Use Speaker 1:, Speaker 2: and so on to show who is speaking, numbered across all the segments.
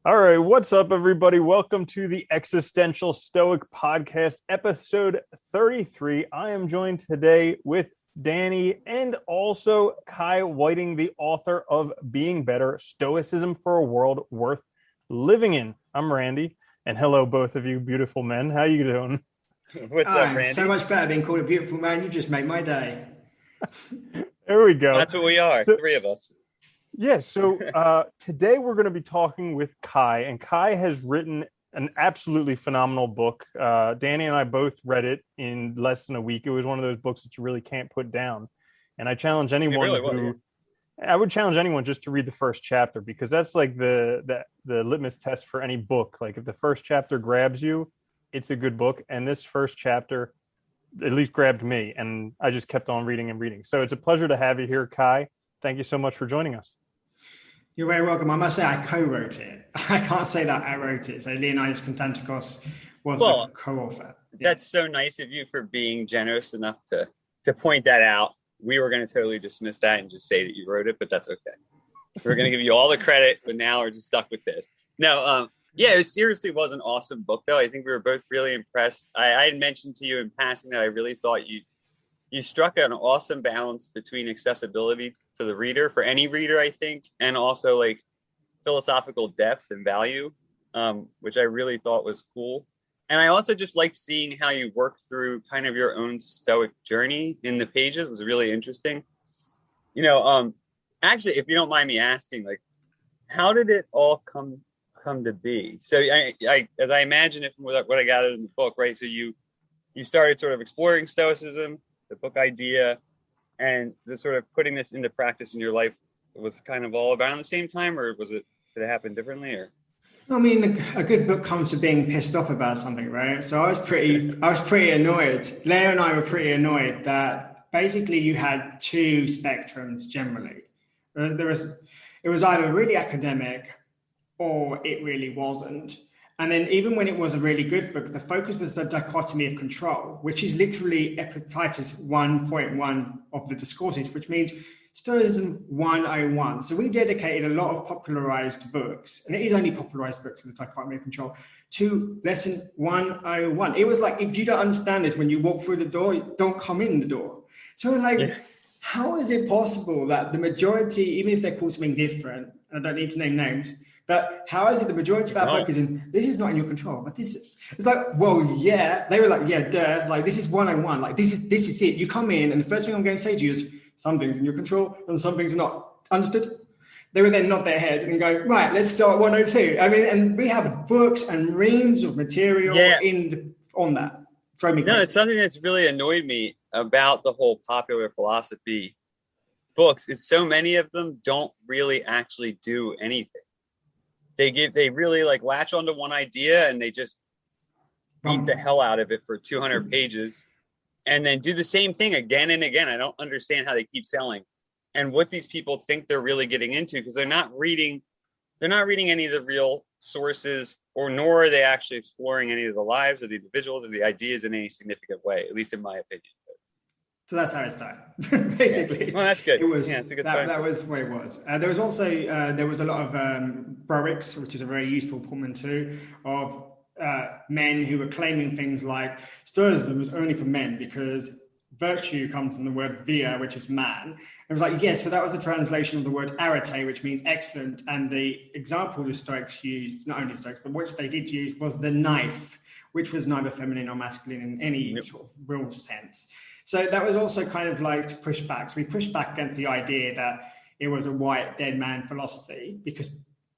Speaker 1: All right, what's up, everybody? Welcome to the Existential Stoic Podcast, episode 33. I am joined today with Danny and also Kai Whiting, the author of Being Better, Stoicism for a World Worth Living In. I'm Randy, and hello, both of you beautiful men. How you doing?
Speaker 2: What's up,
Speaker 3: I'm so
Speaker 2: Randy?
Speaker 3: much better being called a beautiful man. You just made my day.
Speaker 1: There we go.
Speaker 2: That's what we are,
Speaker 1: So,
Speaker 2: three of us.
Speaker 1: today we're going to be talking with Kai, and Kai has written an absolutely phenomenal book. Danny and I both read it in less than a week. It was one of those books that you really can't put down. And I challenge
Speaker 2: It
Speaker 1: anyone
Speaker 2: really was, yeah.
Speaker 1: I would challenge anyone just to read the first chapter, because that's like the litmus test for any book. Like if the first chapter grabs you, it's a good book. And this first chapter at least grabbed me, and I just kept on reading and reading. So it's a pleasure to have you here, Kai. Thank you so much for joining us.
Speaker 3: You're very welcome. I must say I co-wrote it. I can't say that I wrote it. So Leonidas Konstantikos was the
Speaker 2: Well,
Speaker 3: co-author. Yeah.
Speaker 2: that's so nice of you for being generous enough to point that out. We were going to totally dismiss that and just say that you wrote it, but that's okay. We're going to give you all the credit, but now we're just stuck with this. No, yeah, it seriously was an awesome book, though. I think we were both really impressed. I had mentioned to you in passing that I really thought you struck an awesome balance between accessibility for the reader, for any reader, I think, and also like philosophical depth and value, which I really thought was cool. And I also just liked seeing how you worked through kind of your own stoic journey in the pages. It was really interesting. You know, actually, if you don't mind me asking, like, how did it all come to be? So I as I imagine it from what I gathered in the book, right? So you started sort of exploring stoicism, the book idea, and the sort of putting this into practice in your life was kind of all around the same time, or did it happen differently? Or
Speaker 3: I mean, a good book comes to being pissed off about something, right? So I was pretty annoyed. Leo and I were pretty annoyed that basically you had two spectrums generally. It was either really academic or it really wasn't. And then even when it was a really good book, the focus was the dichotomy of control, which is literally Epictetus 1.1 of the Discourses, which means Stoicism 101. So we dedicated a lot of popularized books, and it is only popularized books with dichotomy of control, to lesson 101. It was like, if you don't understand this when you walk through the door, don't come in the door. So we're like, how is it possible that the majority, even if they're called something different, I don't need to name names, but how is it the majority of our focus in this is not in your control, but this is? It's like, well, yeah. They were like, yeah, duh. Like this is 101. Like this is it. You come in, and the first thing I'm going to say to you is some things in your control and some things are not. Understood? They would then nod their head and go, right, let's start at 102. I mean, and we have books and reams of material on that. Drive me
Speaker 2: no,
Speaker 3: crazy.
Speaker 2: it's something that's really annoyed me about the whole popular philosophy books is so many of them don't really actually do anything. They really like latch onto one idea and they just beat the hell out of it for 200 pages and then do the same thing again and again. I don't understand how they keep selling and what these people think they're really getting into, because they're not reading any of the real sources, or nor are they actually exploring any of the lives of the individuals or the ideas in any significant way, at least in my opinion.
Speaker 3: So that's how it started. Basically,
Speaker 2: yeah. Well, that's good.
Speaker 3: It was
Speaker 2: it's a good
Speaker 3: that,
Speaker 2: sign.
Speaker 3: that was what it was. There was also there was a lot of Broics, which is a very useful portmanteau of men who were claiming things like Stoicism was only for men because virtue comes from the word via, which is man. It was like, yes, but that was a translation of the word arete, which means excellent. And the example the Stoics used, not only Stoics, but which they did use, was the knife, which was neither feminine or masculine in any sort of real sense. So that was also kind of like to push back. So we pushed back against the idea that it was a white dead man philosophy, because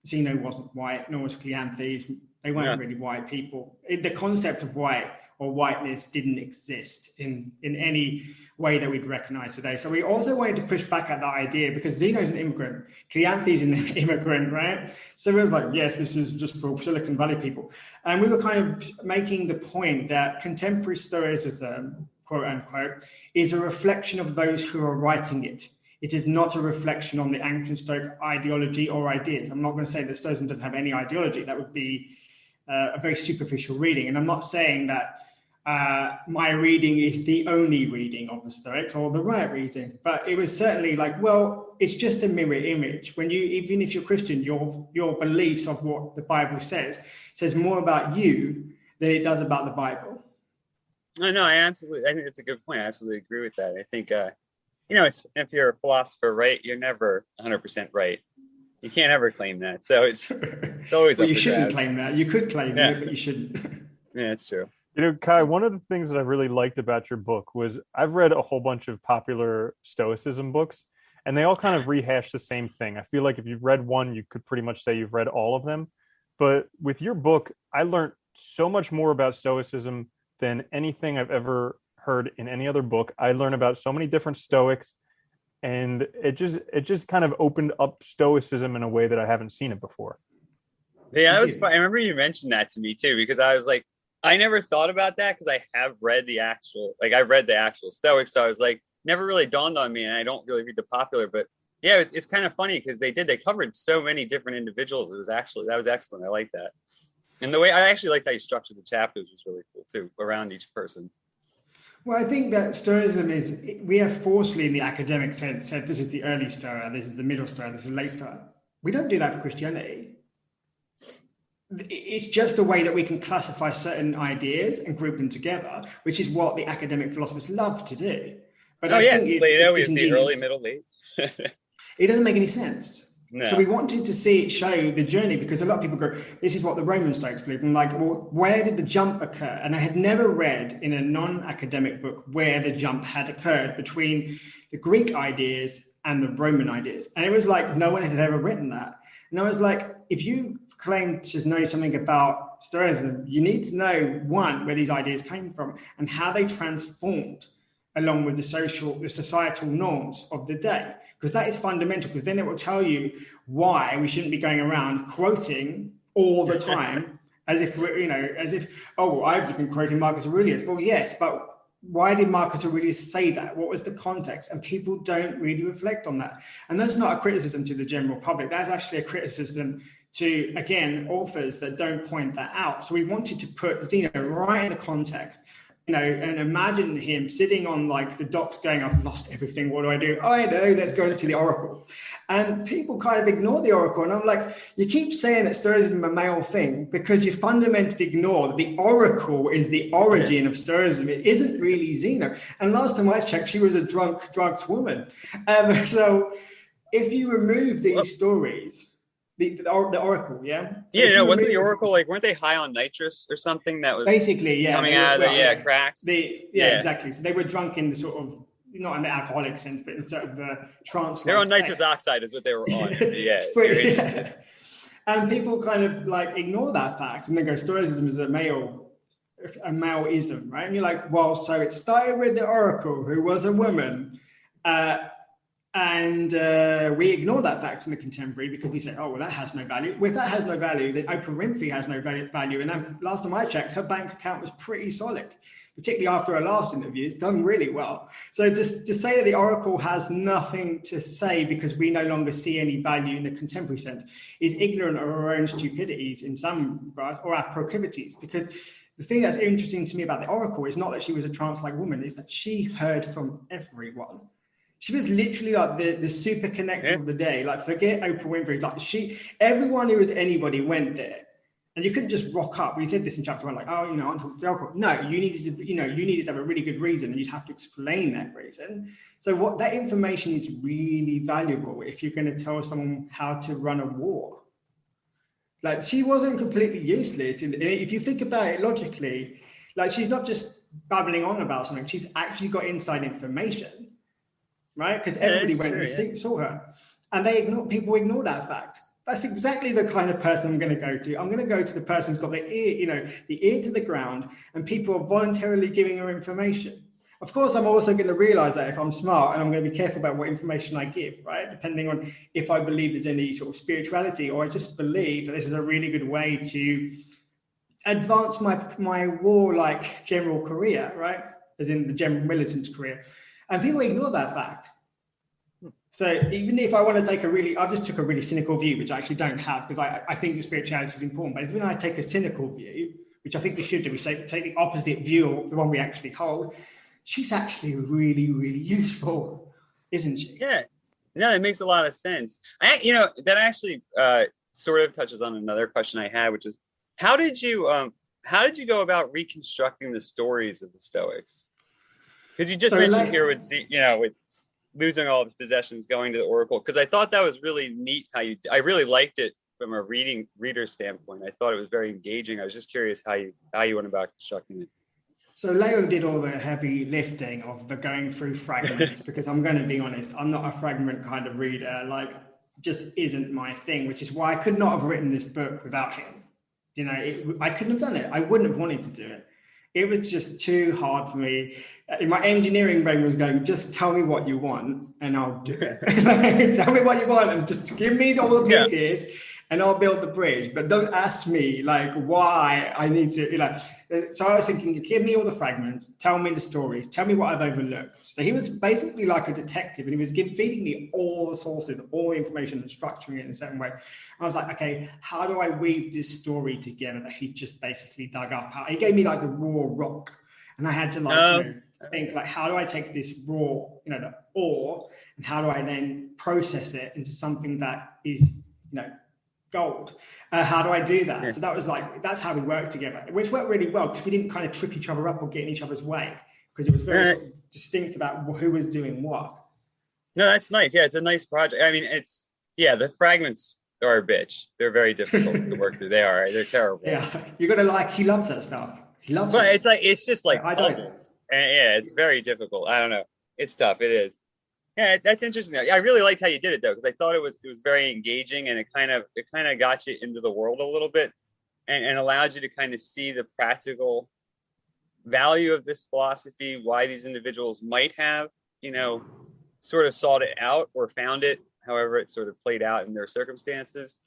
Speaker 3: Zeno wasn't white, nor was Cleanthes. They weren't really white people. The concept of white or whiteness didn't exist in any way that we'd recognize today. So we also wanted to push back at that idea, because Zeno's an immigrant, Cleanthes is an immigrant, right? So it was like, yes, this is just for Silicon Valley people. And we were kind of making the point that contemporary Stoicism, quote unquote, is a reflection of those who are writing it. It is not a reflection on the ancient Stoic ideology or ideas. I'm not going to say that Stoicism doesn't have any ideology. That would be a very superficial reading. And I'm not saying that my reading is the only reading of the Stoics or the right reading, but it was certainly like, well, it's just a mirror image. Even if you're Christian, your beliefs of what the Bible says more about you than it does about the Bible.
Speaker 2: No, I think it's a good point. I absolutely agree with that. I think, it's, if you're a philosopher, right, you're never 100% right. You can't ever claim that. So it's always
Speaker 3: Well,
Speaker 2: up
Speaker 3: you
Speaker 2: for
Speaker 3: shouldn't
Speaker 2: grabs.
Speaker 3: claim that. You could claim it, but you shouldn't.
Speaker 2: Yeah, it's true.
Speaker 1: Kai, one of the things that I really liked about your book was I've read a whole bunch of popular Stoicism books, and they all kind of rehash the same thing. I feel like if you've read one, you could pretty much say you've read all of them. But with your book, I learned so much more about Stoicism than anything I've ever heard in any other book. I learned about so many different Stoics, and it just kind of opened up Stoicism in a way that I haven't seen it before.
Speaker 2: Yeah, that was fun. I remember you mentioned that to me too, because I was like, I never thought about that because I have read I've read the actual Stoics. So I was like, never really dawned on me, and I don't really read the popular, but yeah, it's kind of funny because they covered so many different individuals. That was excellent. I like that. And the way I actually like how you structured the chapters was really cool too, around each person.
Speaker 3: Well, I think that Stoicism we have falsely in the academic sense said this is the early Stoa, this is the middle Stoa, this is the late Stoa. We don't do that for Christianity. It's just a way that we can classify certain ideas and group them together, which is what the academic philosophers love to do. But I think
Speaker 2: Plato is the early, middle, late.
Speaker 3: It doesn't make any sense.
Speaker 2: No.
Speaker 3: So we wanted to show the journey, because a lot of people go, this is what the Roman Stoics believe. And like, well, where did the jump occur? And I had never read in a non-academic book where the jump had occurred between the Greek ideas and the Roman ideas. And it was like, no one had ever written that. And I was like, if you claim to know something about Stoicism, you need to know, one, where these ideas came from and how they transformed along with the societal norms of the day. Because that is fundamental, because then it will tell you why we shouldn't be going around quoting all the time as if I've been quoting Marcus Aurelius. Well, yes, but why did Marcus Aurelius say that? What was the context? And people don't really reflect on that. And that's not a criticism to the general public. That's actually a criticism to, again, authors that don't point that out. So we wanted to put Zeno right in the context, and imagine him sitting on like the docks going, I've lost everything. What do I do? Oh, I know, let's go to the Oracle. And people kind of ignore the Oracle. And I'm like, you keep saying that Stoicism is a male thing because you fundamentally ignore that the Oracle is the origin of Stoicism. It isn't really Zeno. And last time I checked, she was a drugged woman. So if you remove these stories, the Oracle, yeah? So
Speaker 2: wasn't the Oracle, like, weren't they high on nitrous or something that was
Speaker 3: basically,
Speaker 2: coming out of the cracks?
Speaker 3: Exactly. So they were drunk in the sort of, not in the alcoholic sense, but in sort of the trance.
Speaker 2: They're on nitrous oxide is what they were on.
Speaker 3: And people kind of like ignore that fact and they go, Stoicism is a maleism, right? And you're like, well, so it started with the Oracle, who was a woman. And we ignore that fact in the contemporary because we say, oh, well, that has no value. Well, if that has no value, then Oprah Winfrey has no value. And last time I checked, her bank account was pretty solid, particularly after her last interview. It's done really well. So to say that the Oracle has nothing to say because we no longer see any value in the contemporary sense is ignorant of our own stupidities in some regards, or our proclivities. Because the thing that's interesting to me about the Oracle is not that she was a trance-like woman, is that she heard from everyone. She was literally like the super connector of the day. Like, forget Oprah Winfrey. Like, everyone who was anybody went there, and you couldn't just rock up. We said this in chapter 1, like, oh, I'm talking to alcohol. No, you needed to have a really good reason, and you'd have to explain that reason. So that information is really valuable if you're going to tell someone how to run a war. Like, she wasn't completely useless. If you think about it logically, like, she's not just babbling on about something. She's actually got inside information. Right? Because everybody went and saw her. And people ignore that fact. That's exactly the kind of person I'm going to go to. I'm going to go to the person who's got the ear to the ground, and people are voluntarily giving her information. Of course, I'm also going to realize that if I'm smart, and I'm going to be careful about what information I give, right? Depending on if I believe there's any sort of spirituality, or I just believe that this is a really good way to advance my warlike general career, right? As in the general militant career. And people ignore that fact. So even if I want to take I just took a really cynical view, which I actually don't have, because I think the spirituality is important. But if I take a cynical view, which I think we should do, we should take the opposite view of the one we actually hold, she's actually really, really useful, isn't she?
Speaker 2: Yeah. No, it makes a lot of sense. That actually sort of touches on another question I had, which is how did you how did you go about reconstructing the stories of the Stoics? Because you just
Speaker 3: So
Speaker 2: mentioned
Speaker 3: like,
Speaker 2: here with with losing all of his possessions, going to the Oracle. Because I thought that was really neat. I really liked it from a reader standpoint. I thought it was very engaging. I was just curious how you went about constructing it.
Speaker 3: So Leo did all the heavy lifting of the going through fragments because I'm going to be honest, I'm not a fragment kind of reader. Like, just isn't my thing, which is why I could not have written this book without him. I couldn't have done it. I wouldn't have wanted to do it. It was just too hard for me. My engineering brain was going, just tell me what you want and I'll do it. Tell me what you want and just give me all the pieces and I'll build the bridge. But don't ask me like why I need to, So I was thinking, give me all the fragments, tell me the stories, tell me what I've overlooked. So he was basically like a detective and he was feeding me all the sources, all the information and structuring it in a certain way. I was like, okay, how do I weave this story together that he just basically dug up? He gave me like the raw rock and I had to think like, how do I take this raw, the ore and how do I then process it into something that is, gold? How do I do that? Yeah. So that's how we worked together, which worked really well because we didn't kind of trip each other up or get in each other's way because it was very sort of distinct about who was doing what.
Speaker 2: No, that's nice. Yeah, it's a nice project. I mean, the fragments are a bitch. They're very difficult to work through. They're terrible.
Speaker 3: Yeah, you got to he loves that stuff. He loves
Speaker 2: but
Speaker 3: it.
Speaker 2: It's just like puzzles. And yeah, it's very difficult. I don't know. It's tough. It is. Yeah, that's interesting. I really liked how you did it though, because I thought it was very engaging and it kind of got you into the world a little bit and allowed you to kind of see the practical value of this philosophy, why these individuals might have, sort of sought it out or found it, however it sort of played out in their circumstances.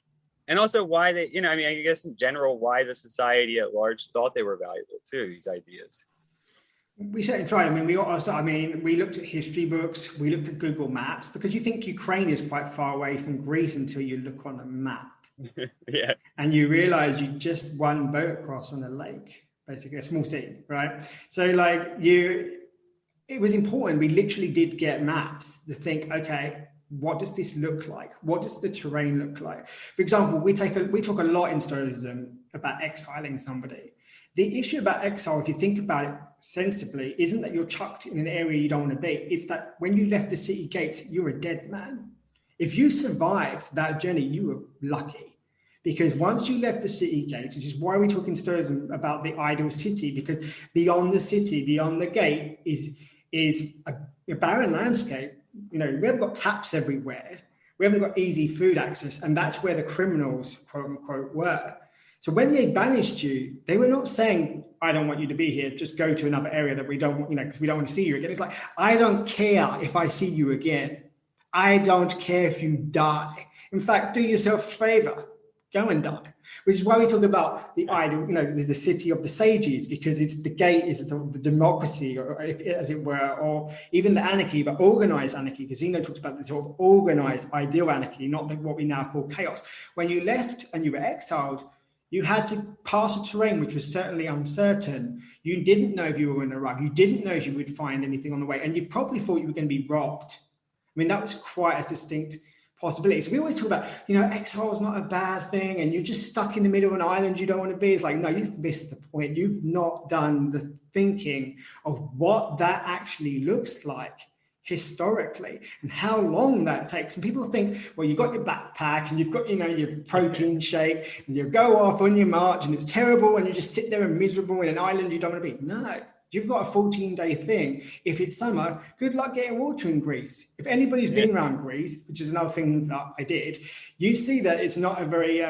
Speaker 2: And also why they, I guess in general, why the society at large thought they were valuable too, these ideas.
Speaker 3: We certainly tried. We looked at history books. We looked at Google Maps because you think Ukraine is quite far away from Greece until you look on a map.
Speaker 2: Yeah.
Speaker 3: And you realize you just one boat across on a lake, basically a small sea, right? So it was important. We literally did get maps to think, okay, what does this look like? What does the terrain look like? For example, we talk a lot in Stoicism about exiling somebody. The issue about exile, if you think about it sensibly, isn't that you're chucked in an area you don't want to be. It's that when you left the city gates, you're a dead man. If you survived that journey, you were lucky. Because once you left the city gates, which is why we talk in Stoicism about the ideal city, because beyond the city, beyond the gate is a barren landscape. We haven't got taps everywhere. We haven't got easy food access. And that's where the criminals, quote unquote, were. So when they banished you, they were not saying, I don't want you to be here, just go to another area that we don't want, because we don't want to see you again. It's like, I don't care if I see you again. I don't care if you die. In fact, do yourself a favor, go and die. Which is why we talk about the ideal, the city of the sages, because it's the gate is sort of the democracy, or as it were, or even the anarchy, but organized anarchy, because Zeno talks about the sort of organized ideal anarchy, not what we now call chaos. When you left and you were exiled, you had to pass a terrain which was certainly uncertain. You didn't know if you were going to arrive. You didn't know if you would find anything on the way. And you probably thought you were going to be robbed. I mean, that was quite a distinct possibility. So we always talk about, exile is not a bad thing and you're just stuck in the middle of an island you don't want to be. It's like, no, you've missed the point. You've not done the thinking of what that actually looks like historically and how long that takes. And people think, well, you've got your backpack and you've got, your protein shake and you go off on your march and it's terrible and you just sit there and miserable in an island you don't want to be. No, you've got a 14-day thing. If it's summer, good luck getting water in Greece. If anybody's been around Greece, which is another thing that I did, you see that it's not a very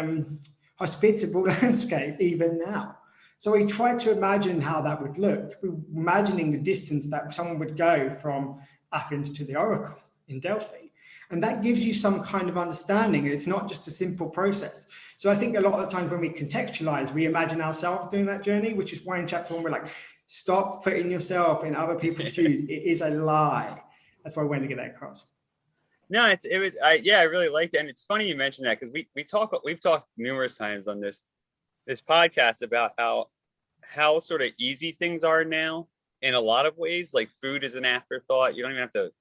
Speaker 3: hospitable landscape even now. So we tried to imagine how that would look, imagining the distance that someone would go from Athens to the Oracle in Delphi. And that gives you some kind of understanding. It's not just a simple process. So I think a lot of the times when we contextualize, we imagine ourselves doing that journey, which is why in chapter 1, we're like, stop putting yourself in other people's shoes. It is a lie. That's why I wanted to get that across.
Speaker 2: No, I really liked it. And it's funny you mentioned that because we've talked numerous times on this podcast about how sort of easy things are now in a lot of ways. Like food is an afterthought. You don't even have to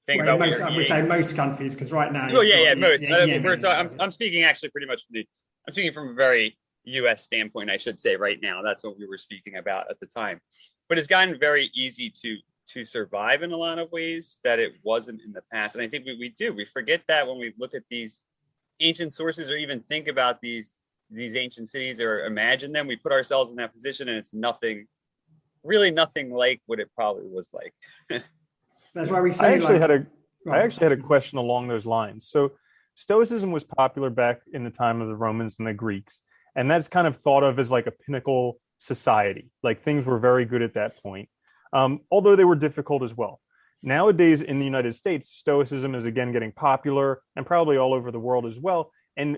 Speaker 2: think
Speaker 3: Well,
Speaker 2: about what
Speaker 3: most,
Speaker 2: you're
Speaker 3: I would
Speaker 2: eating.
Speaker 3: say most countries, because right now.
Speaker 2: Well, yeah,
Speaker 3: you've got
Speaker 2: most.
Speaker 3: Yemen,
Speaker 2: I'm speaking actually pretty much I'm speaking from a very U.S. standpoint, I should say. Right now, that's what we were speaking about at the time. But it's gotten very easy to survive in a lot of ways that it wasn't in the past, and I think we forget that when we look at these ancient sources or even think about these ancient cities or imagine them. We put ourselves in that position, and it's really nothing like what it probably was like.
Speaker 3: That's why we
Speaker 1: I
Speaker 3: say
Speaker 1: actually
Speaker 3: like.
Speaker 1: had a question along those lines. So Stoicism was popular back in the time of the Romans and the Greeks, and that's kind of thought of as like a pinnacle society. Like things were very good at that point, although they were difficult as well. Nowadays in the United States, Stoicism is again getting popular and probably all over the world as well. And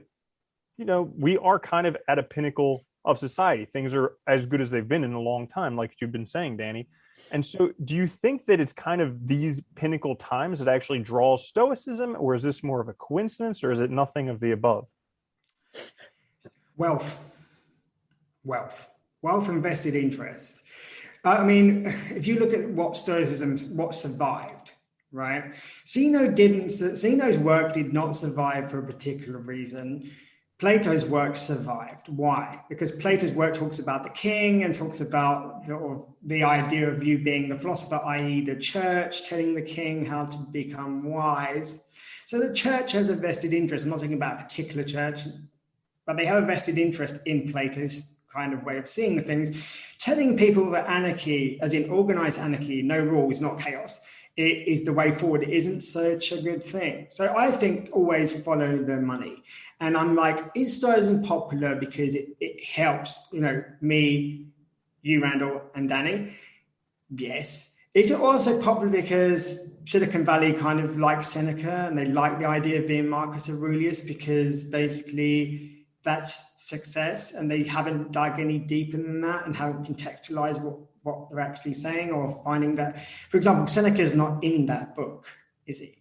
Speaker 1: we are kind of at a pinnacle of society. Things are as good as they've been in a long time, like you've been saying, Danny. And so do you think that it's kind of these pinnacle times that actually draws Stoicism, or is this more of a coincidence, or is it nothing of the above?
Speaker 3: Wealth, and vested interests. I mean, if you look at what what survived, right? Zeno's work did not survive for a particular reason. Plato's work survived. Why? Because Plato's work talks about the king and talks about the idea of you being the philosopher, i.e. the church, telling the king how to become wise. So the church has a vested interest. I'm not talking about a particular church, but they have a vested interest in Plato's kind of way of seeing the things, telling people that anarchy, as in organized anarchy, no rules, not chaos, it is the way forward. It isn't such a good thing. So I think always follow the money. And I'm like, is Stoicism popular because it helps, me, you, Randall, and Danny? Yes. Is it also popular because Silicon Valley kind of likes Seneca and they like the idea of being Marcus Aurelius because basically that's success and they haven't dug any deeper than that and haven't contextualized what they're actually saying or finding that, for example, Seneca is not in that book, is he?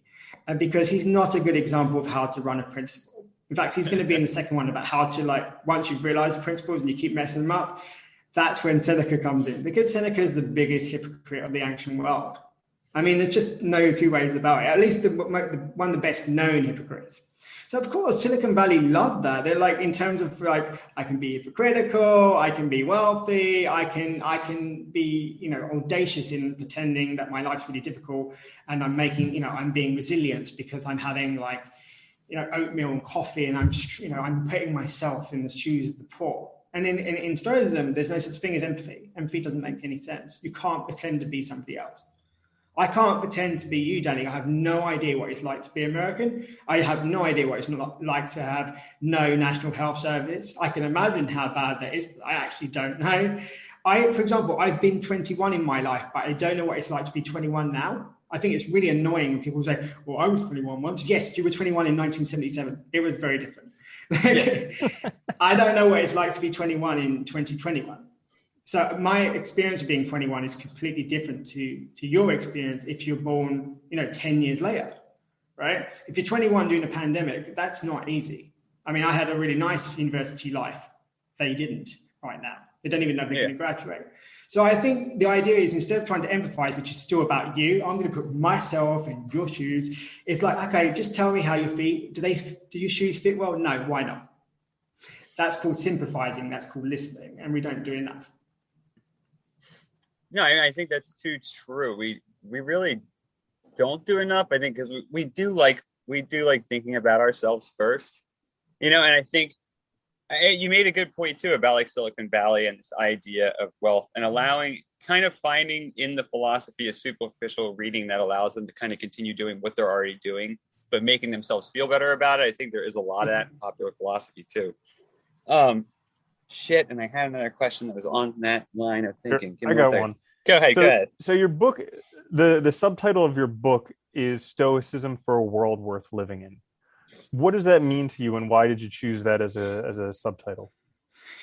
Speaker 3: Because he's not a good example of how to run a principle. In fact, he's going to be in the second one about how to, once you've realized principles and you keep messing them up, that's when Seneca comes in, because Seneca is the biggest hypocrite of the ancient world. I mean, there's just no two ways about it, at least one of the best known hypocrites. So, of course, Silicon Valley loved that. They're like, in terms of I can be hypocritical, I can be wealthy, I can be, audacious in pretending that my life's really difficult and I'm making, I'm being resilient because I'm having oatmeal and coffee and I'm putting myself in the shoes of the poor. And in Stoicism, there's no such thing as empathy. Empathy doesn't make any sense. You can't pretend to be somebody else. I can't pretend to be you, Danny. I have no idea what it's like to be American. I have no idea what it's like to have no national health service. I can imagine how bad that is, but I actually don't know. For example, I've been 21 in my life, but I don't know what it's like to be 21 now. I think it's really annoying when people say, well, I was 21 once. Yes, you were 21 in 1977. It was very different. I don't know what it's like to be 21 in 2021. So my experience of being 21 is completely different to your experience if you're born, 10 years later, right? If you're 21 during a pandemic, that's not easy. I mean, I had a really nice university life. They didn't right now. They don't even know if they're going to graduate. So I think the idea is, instead of trying to empathize, which is still about you, I'm going to put myself in your shoes. It's like, okay, just tell me how your feet, do your shoes fit well? No, why not? That's called sympathizing. That's called listening. And we don't do enough.
Speaker 2: No, I think that's too true. We really don't do enough. I think because we do like thinking about ourselves first, and I think you made a good point too about Silicon Valley and this idea of wealth and finding in the philosophy a superficial reading that allows them to kind of continue doing what they're already doing, but making themselves feel better about it. I think there is a lot of that in popular philosophy too. And I had another question that was on that line of thinking.
Speaker 1: I got one.
Speaker 2: Go ahead.
Speaker 1: So your book, the subtitle of your book is Stoicism for a World Worth Living In. What does that mean to you, and why did you choose that as a subtitle?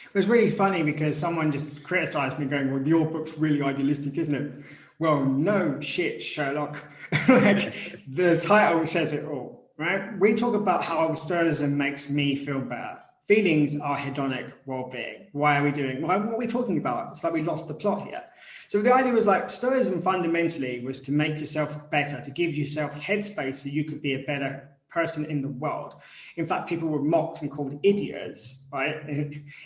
Speaker 3: It was really funny because someone just criticized me going, well, your book's really idealistic, isn't it? Well, no shit, Sherlock. The title says it all, right? We talk about how Stoicism makes me feel better. feelings are hedonic well-being. Why are we doing? What are we talking about? It's like we lost the plot here. So the idea was like Stoicism fundamentally was to make yourself better, to give yourself headspace so you could be a better person in the world. In fact, people were mocked and called idiots, right?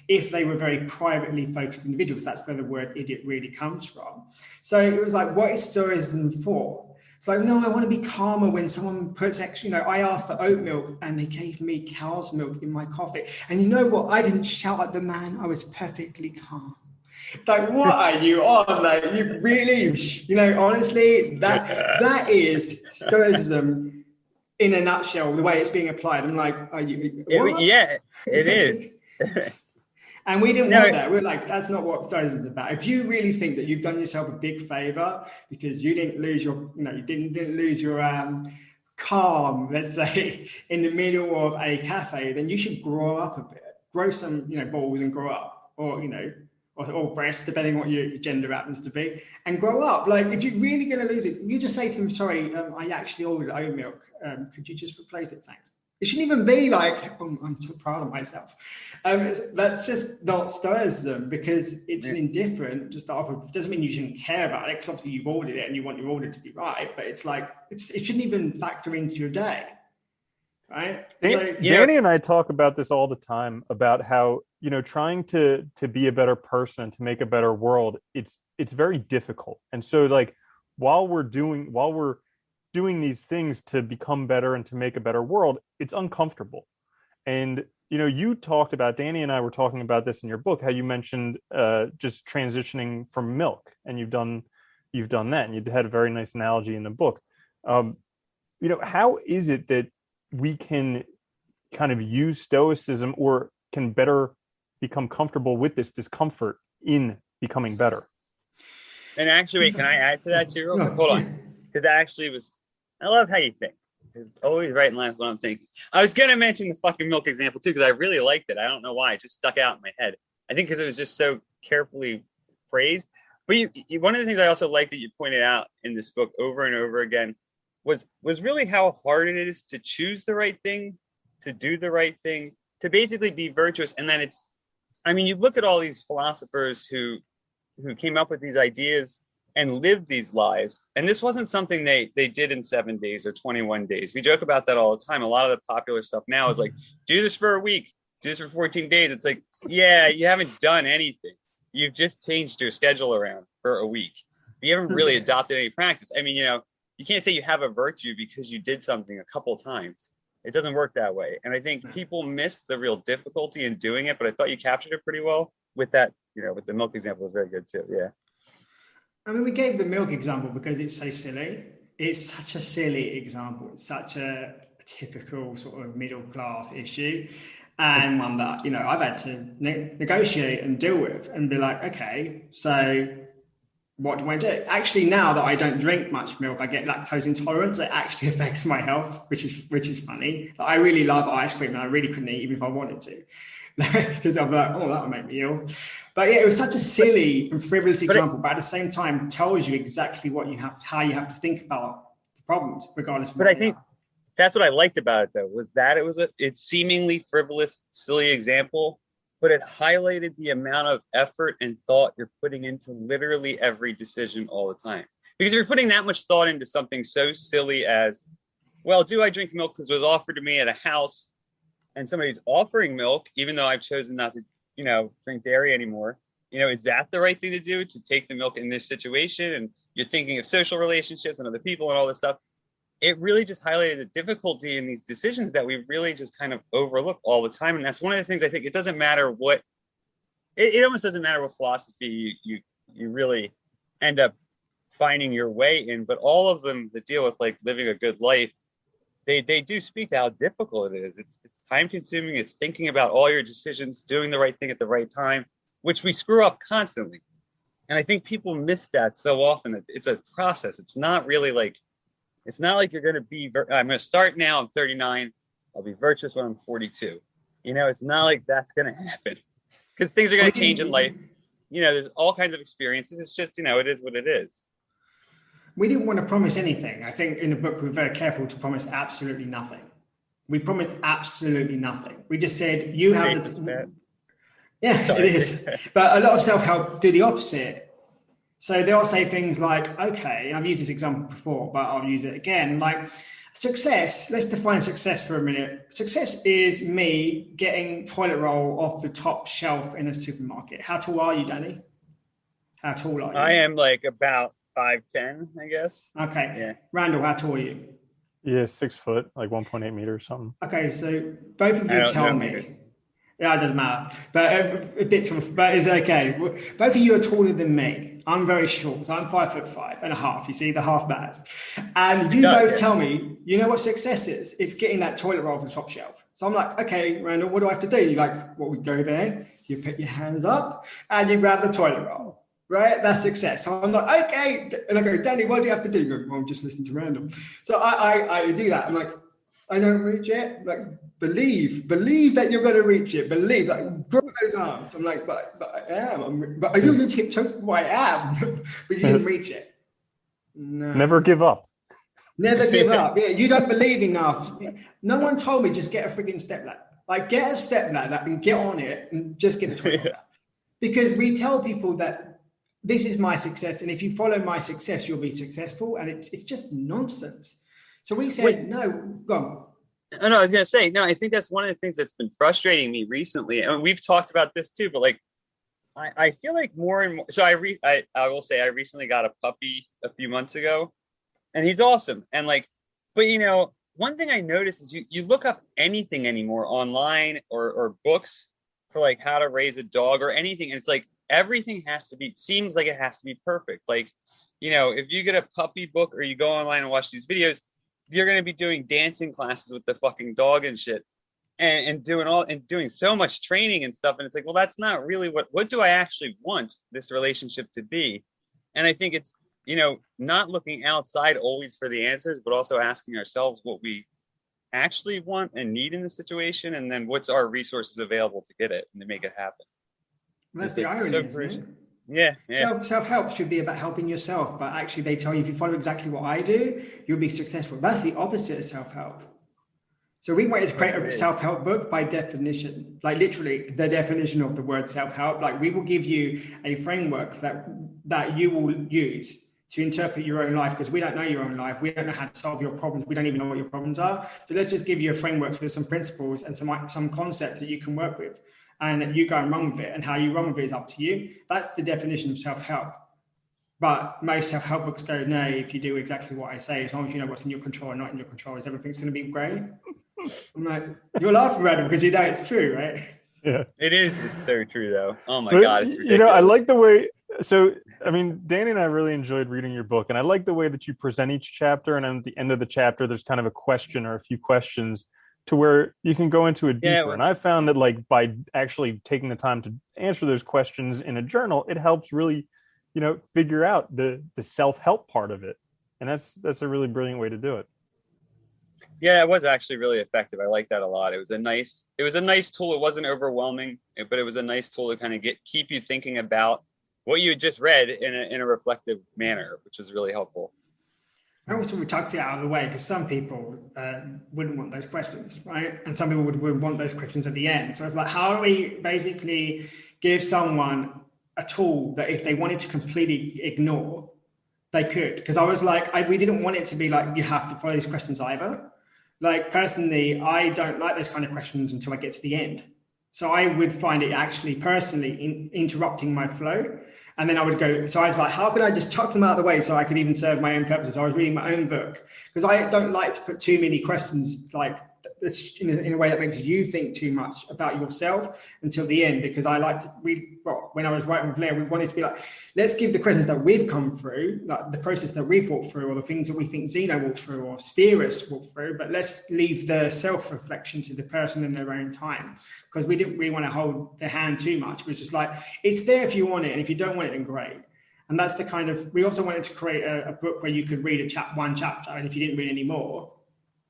Speaker 3: If they were very privately focused individuals. That's where the word idiot really comes from. So it was like, what is Stoicism for? It's like, no, I want to be calmer when someone puts extra, I asked for oat milk and they gave me cow's milk in my coffee. And you know what? I didn't shout at the man. I was perfectly calm. It's like, what are you on? Like, you really, honestly, that is Stoicism in a nutshell, the way it's being applied. I'm like, are you?
Speaker 2: Yeah, it is.
Speaker 3: And we didn't want that. We're like, that's not what Stoicism is about. If you really think that you've done yourself a big favor because you didn't lose your, you didn't lose your calm, let's say, in the middle of a cafe, then you should grow up a bit, grow some, balls and grow up, or or breasts, depending on what your gender happens to be, and grow up. Like, if you're really going to lose it, you just say to them, sorry, I actually ordered oat milk. Could you just replace it? Thanks. It shouldn't even be like, oh, I'm so proud of myself. That's just not Stoicism, because it's an indifferent, just offer. Doesn't mean you shouldn't care about it, because obviously you've ordered it and you want your order to be right, but it's like, it shouldn't even factor into your day, right?
Speaker 1: Danny and I talk about this all the time, about how, trying to be a better person, to make a better world, it's very difficult. And so like, while we're doing these things to become better and to make a better world, it's uncomfortable. And you talked about, Danny and I were talking about this in your book, how you mentioned just transitioning from milk, and you've done that, and you had a very nice analogy in the book. How is it that we can kind of use Stoicism, or can better become comfortable with this discomfort in becoming better?
Speaker 2: And actually, wait, can I add to that too? Real quick? Hold on. Because I love how you think. It's always right in line with what I'm thinking. I was going to mention this fucking milk example too, because I really liked it. I don't know why. It just stuck out in my head. I think because it was just so carefully phrased. But one of the things I also like that you pointed out in this book over and over again was really how hard it is to choose the right thing, to do the right thing, to basically be virtuous. And then you look at all these philosophers who came up with these ideas and lived these lives. And this wasn't something they did in 7 days or 21 days. We joke about that all the time. A lot of the popular stuff now is like, do this for a week, do this for 14 days. It's like, yeah, you haven't done anything. You've just changed your schedule around for a week. You haven't really adopted any practice. You can't say you have a virtue because you did something a couple times. It doesn't work that way. And I think people miss the real difficulty in doing it, but I thought you captured it pretty well with that, with the milk example was very good too. Yeah.
Speaker 3: We gave the milk example because it's so silly. It's such a silly example. It's such a typical sort of middle class issue, and one that, I've had to negotiate and deal with and be like, okay, so what do I do? Actually, now that I don't drink much milk, I get lactose intolerance. It actually affects my health, which is funny. I really love ice cream, and I really couldn't eat even if I wanted to, because I'm like, oh, that would make me ill. But yeah, it was such a silly and frivolous example, but at the same time tells you exactly how you have to think about the problems, regardless of what.
Speaker 2: But I think that's what I liked about it, though, was that it's seemingly frivolous, silly example, but it highlighted the amount of effort and thought you're putting into literally every decision all the time. Because if you're putting that much thought into something so silly as, well, do I drink milk because it was offered to me at a house, and somebody's offering milk, even though I've chosen not to, drink dairy anymore, is that the right thing to do, to take the milk in this situation? And you're thinking of social relationships and other people and all this stuff. It really just highlighted the difficulty in these decisions that we really just kind of overlook all the time. And that's one of the things I think it doesn't matter what, it almost doesn't matter what philosophy you really end up finding your way in, but all of them that deal with like living a good life, they do speak to how difficult it is. It's time consuming. It's thinking about all your decisions, doing the right thing at the right time, which we screw up constantly. And I think people miss that so often, that it's a process. It's not really like, it's not like you're going to be, I'm going to start now, I'm 39, I'll be virtuous when I'm 42. It's not like that's going to happen, because things are going to change in life. There's all kinds of experiences. It's just, it is what it is.
Speaker 3: We didn't want to promise anything. I think in the book, we're very careful to promise absolutely nothing. We promised absolutely nothing. We just said, you have yeah, it is. But a lot of self-help do the opposite. So they'll say things like, okay, I've used this example before, but I'll use it again. Like success, let's define success for a minute. Success is me getting toilet roll off the top shelf in a supermarket. How tall are you, Danny? How tall are you?
Speaker 2: I am like about 5'10", I guess.
Speaker 3: Okay.
Speaker 2: Yeah.
Speaker 3: Randall, how tall are you?
Speaker 1: Yeah, 6 foot, like 1.8 meters or something.
Speaker 3: Okay, so both of you tell me.
Speaker 2: Meter.
Speaker 3: Yeah, it doesn't matter. But a bit, but it's okay. Both of you are taller than me. I'm very short, so I'm 5'5.5". You see the half that. And you both tell me, you know what success is? It's getting that toilet roll off the top shelf. So I'm like, okay, Randall, what do I have to do? You're like, well, we go there, you put your hands up, and you grab the toilet roll. Right, that's success. So I'm like, okay, and I go, Danny, what do you have to do? You go, well, I'm just listening to Randall. So I do that. I'm like, I don't reach it. Like, believe that you're going to reach it. Believe, like, grow those arms. I'm like, but I am. But I don't reach it. Well, I am, but you didn't reach it. No.
Speaker 1: Never give up.
Speaker 3: Never give up. Yeah, you don't believe enough. No one told me just get a freaking step ladder. Like, get a step ladder and get on it and just get the toilet roll. Because we tell people that this is my success, and if you follow my success, you'll be successful, and it's just nonsense. So we said, no, go on.
Speaker 2: Oh, no, I was going to say, no, I think that's one of the things that's been frustrating me recently. And we've talked about this too, but like, I feel like more and more. So I will say I recently got a puppy a few months ago, and he's awesome. And like, but you know, one thing I noticed is you look up anything anymore online or books for like how to raise a dog or anything. And it's like, everything seems like it has to be perfect. Like, you know, if you get a puppy book or you go online and watch these videos, you're going to be doing dancing classes with the fucking dog and shit and doing so much training and stuff. And it's like, well, that's not really what do I actually want this relationship to be? And I think it's, you know, not looking outside always for the answers, but also asking ourselves what we actually want and need in the situation. And then what's our resources available to get it and to make it happen.
Speaker 3: Well, that's the irony, isn't it?
Speaker 2: Yeah.
Speaker 3: Self-help should be about helping yourself, but actually they tell you if you follow exactly what I do, you'll be successful. That's the opposite of self-help. So we wanted to create a self-help book by definition, like literally the definition of the word self-help. Like we will give you a framework that you will use to interpret your own life, because we don't know your own life. We don't know how to solve your problems. We don't even know what your problems are. So let's just give you a framework with some principles and some concepts that you can work with. And you go and run with it, and how you run with it is up to you. That's the definition of self-help. But most self-help books go, no, if you do exactly what I say, as long as you know what's in your control and not in your control, is everything's going to be great. I'm like, you're laughing at it because you know it's true, right?
Speaker 1: Yeah.
Speaker 2: It is. It's so true, though. Oh, my God. It's ridiculous.
Speaker 1: You know, I like the way... So, I mean, Danny and I really enjoyed reading your book, and I like the way that you present each chapter, and at the end of the chapter, there's kind of a question or a few questions to where you can go into it deeper. And I found that like by actually taking the time to answer those questions in a journal, it helps really, you know, figure out the self-help part of it. And that's a really brilliant way to do it.
Speaker 2: Yeah, it was actually really effective. I like that a lot. It was a nice tool. It wasn't overwhelming, but it was a nice tool to kind of keep you thinking about what you had just read in a reflective manner, which was really helpful.
Speaker 3: I also would tuck it out of the way because some people wouldn't want those questions, right? And some people would want those questions at the end. So it's like, how do we basically give someone a tool that if they wanted to completely ignore, they could? Because I was like, we didn't want it to be like, you have to follow these questions either. Like personally, I don't like those kind of questions until I get to the end. So I would find it actually personally interrupting my flow. And then I would go, so I was like, how could I just chuck them out of the way so I could even serve my own purposes? I was reading my own book because I don't like to put too many questions like this in a way that makes you think too much about yourself until the end, because I like to read, well, when I was writing with Blair, we wanted to be like, let's give the questions that we've come through, like the process that we've walked through, or the things that we think Zeno walked through or Spheris walked through, but let's leave the self-reflection to the person in their own time, because we didn't really want to hold their hand too much. It was just like, it's there if you want it, and if you don't want it, then great. And that's the kind of, we also wanted to create a book where you could read one chapter, and if you didn't read any more,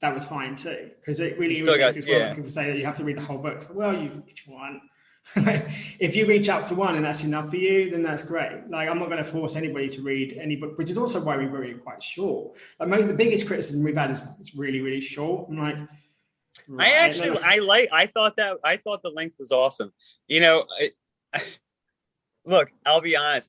Speaker 3: that was fine too, because it really irritates people when people say that you have to read the whole book. So, well, if you want, if you read chapter one and that's enough for you, then that's great. Like, I'm not going to force anybody to read any book, which is also why we wrote it quite short. Like, the biggest criticism we've had is it's really, really short. I'm like, Right.
Speaker 2: I thought the length was awesome. Look, I'll be honest.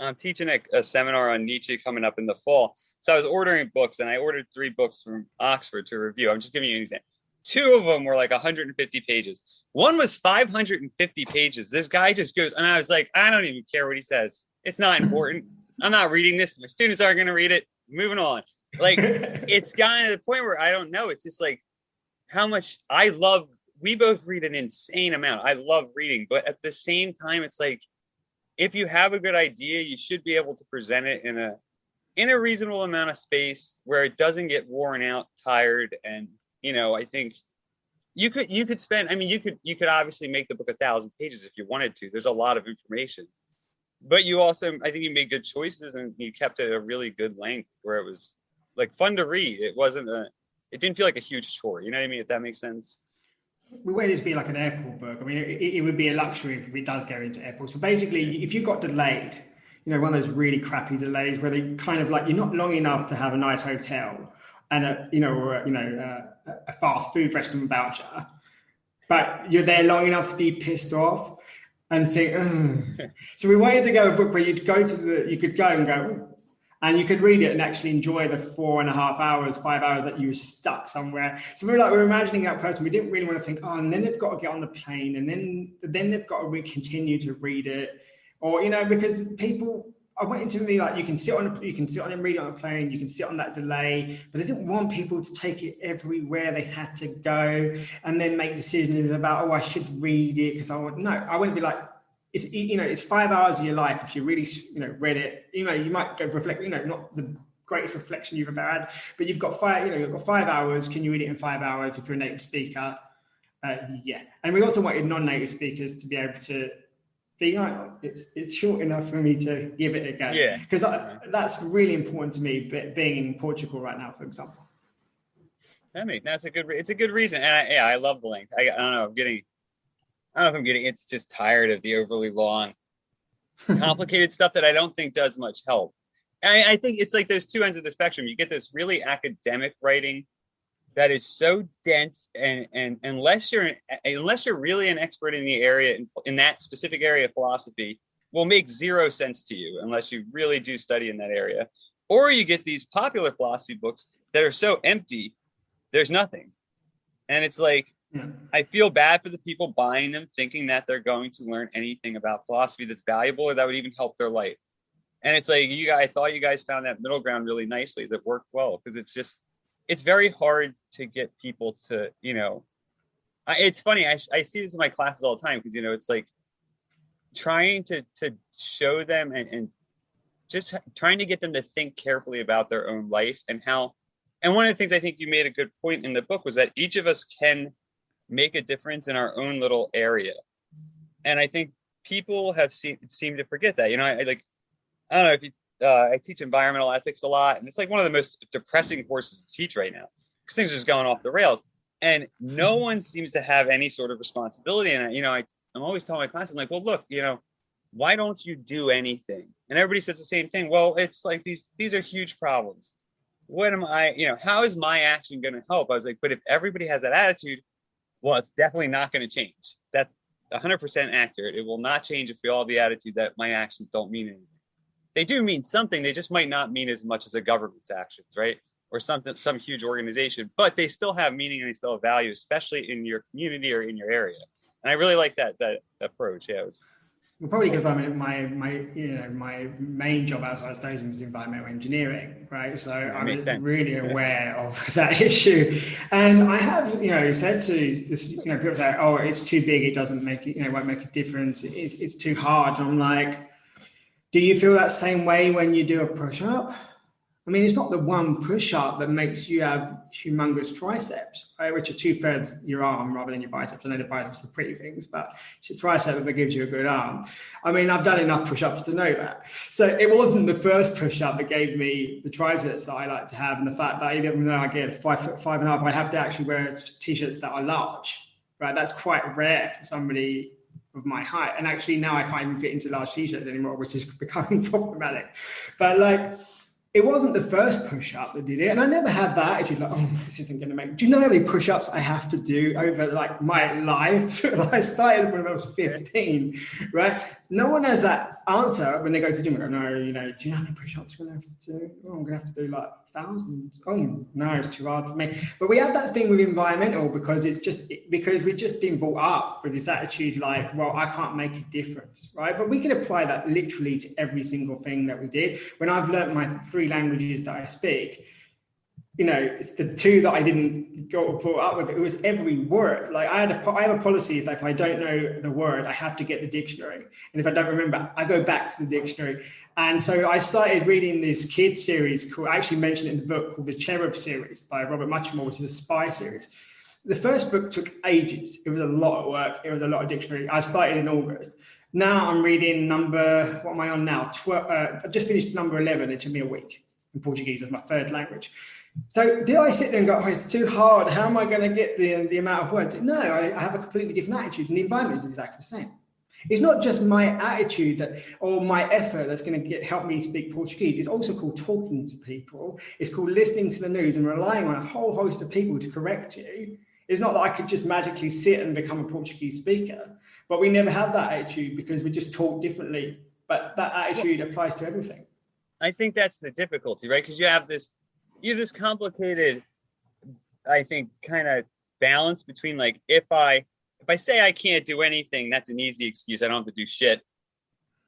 Speaker 2: I'm teaching a seminar on Nietzsche coming up in the fall. So I was ordering books, and I ordered 3 books from Oxford to review. I'm just giving you an example. 2 of them were like 150 pages. One was 550 pages. This guy just goes, and I was like, I don't even care what he says. It's not important. I'm not reading this. My students aren't going to read it. Moving on. Like, it's gotten to the point where I don't know. It's just like how much we both read an insane amount. I love reading, but at the same time, it's like, if you have a good idea, you should be able to present it in a reasonable amount of space where it doesn't get worn out, tired. And, I think you could spend, you could obviously make the book 1,000 pages if you wanted to. There's a lot of information, but you also, I think you made good choices, and you kept it a really good length where it was like fun to read. It didn't feel like a huge chore. You know what I mean? If that makes sense.
Speaker 3: We want it to be like an airport book. I mean, it would be a luxury if it does go into airports. But basically, if you got delayed, one of those really crappy delays where they kind of like, you're not long enough to have a nice hotel and a fast food restaurant voucher, but you're there long enough to be pissed off and think, ugh. So we wanted to go a book where you could go and go, and you could read it and actually enjoy the 4.5 hours, 5 hours that you were stuck somewhere. So we're imagining that person. We didn't really want to think, and then they've got to get on the plane, and then they've got to continue to read it, or because people. I went into me like you can sit on and read it on a plane. You can sit on that delay, but I didn't want people to take it everywhere they had to go and then make decisions about, I should read it because I wouldn't be like. It's 5 hours of your life. If you really, read it, you might go reflect, not the greatest reflection you've ever had, but you've got 5 hours. Can you read it in 5 hours if you're a native speaker? Yeah. And we also wanted non-native speakers to be able to be like, it's short enough for me to give it a go.
Speaker 2: Yeah.
Speaker 3: Because that's really important to me, being in Portugal right now, for example.
Speaker 2: It's a good reason. And I love the length. I don't know. I don't know if I'm getting, it's just tired of the overly long, complicated stuff that I don't think does much help. And I think it's like those 2 ends of the spectrum. You get this really academic writing that is so dense, and unless you're really an expert in the area, in that specific area of philosophy, will make 0 sense to you unless you really do study in that area. Or you get these popular philosophy books that are so empty, there's nothing. And it's like, yeah. I feel bad for the people buying them, thinking that they're going to learn anything about philosophy that's valuable or that would even help their life. And it's like, I thought you guys found that middle ground really nicely that worked well, because it's very hard to get people to, it's funny. I see this in my classes all the time, because, it's like trying to show them and just trying to get them to think carefully about their own life and how. And one of the things I think you made a good point in the book was that each of us can make a difference in our own little area. And I think people have seemed to forget that. I don't know if you, I teach environmental ethics a lot, and it's like one of the most depressing courses to teach right now, because things are just going off the rails, and no one seems to have any sort of responsibility. And I'm always telling my class, I'm like, well, look, why don't you do anything? And everybody says the same thing. Well, it's like these are huge problems. What am I, how is my action going to help? I was like, but if everybody has that attitude, well, it's definitely not going to change. That's 100% accurate. It will not change if we all have the attitude that my actions don't mean anything. They do mean something. They just might not mean as much as a government's actions, right? Or some huge organization, but they still have meaning and they still have value, especially in your community or in your area. And I really like that approach. Yeah, it was.
Speaker 3: Well, probably because my main job outside of Stoicism is environmental engineering, right? So I'm really aware of that issue, and I have said to this, people say, oh, it's too big, it doesn't make it, won't make a difference, it's too hard. And I'm like, do you feel that same way when you do a push-up? I mean, it's not the one push-up that makes you have humongous triceps, right? Which are 2/3 your arm rather than your biceps. I know the biceps are pretty things, but it's your tricep that gives you a good arm. I mean, I've done enough push-ups to know that. So it wasn't the first push-up that gave me the triceps that I like to have, and the fact that even though I get 5'5.5", I have to actually wear t-shirts that are large, right? That's quite rare for somebody of my height. And actually now I can't even fit into large t-shirts anymore, which is becoming problematic. But it wasn't the first push-up that did it, and I never had that attitude like, oh, this isn't going to make. Do you know how many push-ups I have to do over like my life? I started when I was 15, right? No one has that answer when they go to the gym. I go, no, do you know how many push-ups I'm going to have to do? Oh, I'm going to have to do like thousands. Oh no, it's too hard for me. But we have that thing with environmental because we've just been brought up with this attitude like, well, I can't make a difference, right? But we can apply that literally to every single thing that we did. When I've learned my 3 languages that I speak, it's the 2 that I didn't get brought up with. It was every word. Like I have a policy that if I don't know the word, I have to get the dictionary. And if I don't remember, I go back to the dictionary. And so I started reading this kid series I actually mentioned it in the book, called the Cherub series by Robert Muchamore, which is a spy series. The first book took ages. It was a lot of work. It was a lot of dictionary. I started in August. Now I'm reading what am I on now? I've just finished number 11. It took me a week in Portuguese as my 3rd language. So did I sit there and go, oh, it's too hard. How am I going to get the amount of words? No, I have a completely different attitude, and the environment is exactly the same. It's not just my attitude or my effort that's going to help me speak Portuguese. It's also called talking to people. It's called listening to the news and relying on a whole host of people to correct you. It's not that I could just magically sit and become a Portuguese speaker, but we never had that attitude because we just talk differently. But that attitude applies to everything.
Speaker 2: I think that's the difficulty, right? Because you have this complicated, I think, kind of balance between like, if I say I can't do anything, that's an easy excuse. I don't have to do shit.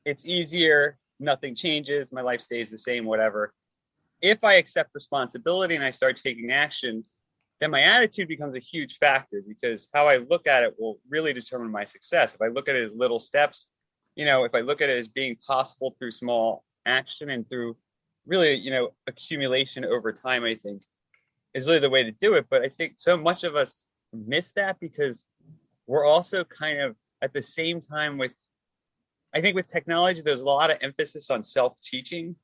Speaker 2: It's easier. Nothing changes. My life stays the same, whatever. If I accept responsibility and I start taking action, then my attitude becomes a huge factor, because how I look at it will really determine my success. If I look at it as little steps, if I look at it as being possible through small action and through really, accumulation over time, I think is really the way to do it. But I think so much of us miss that because we're also kind of at the same time with technology, there's a lot of emphasis on self-teaching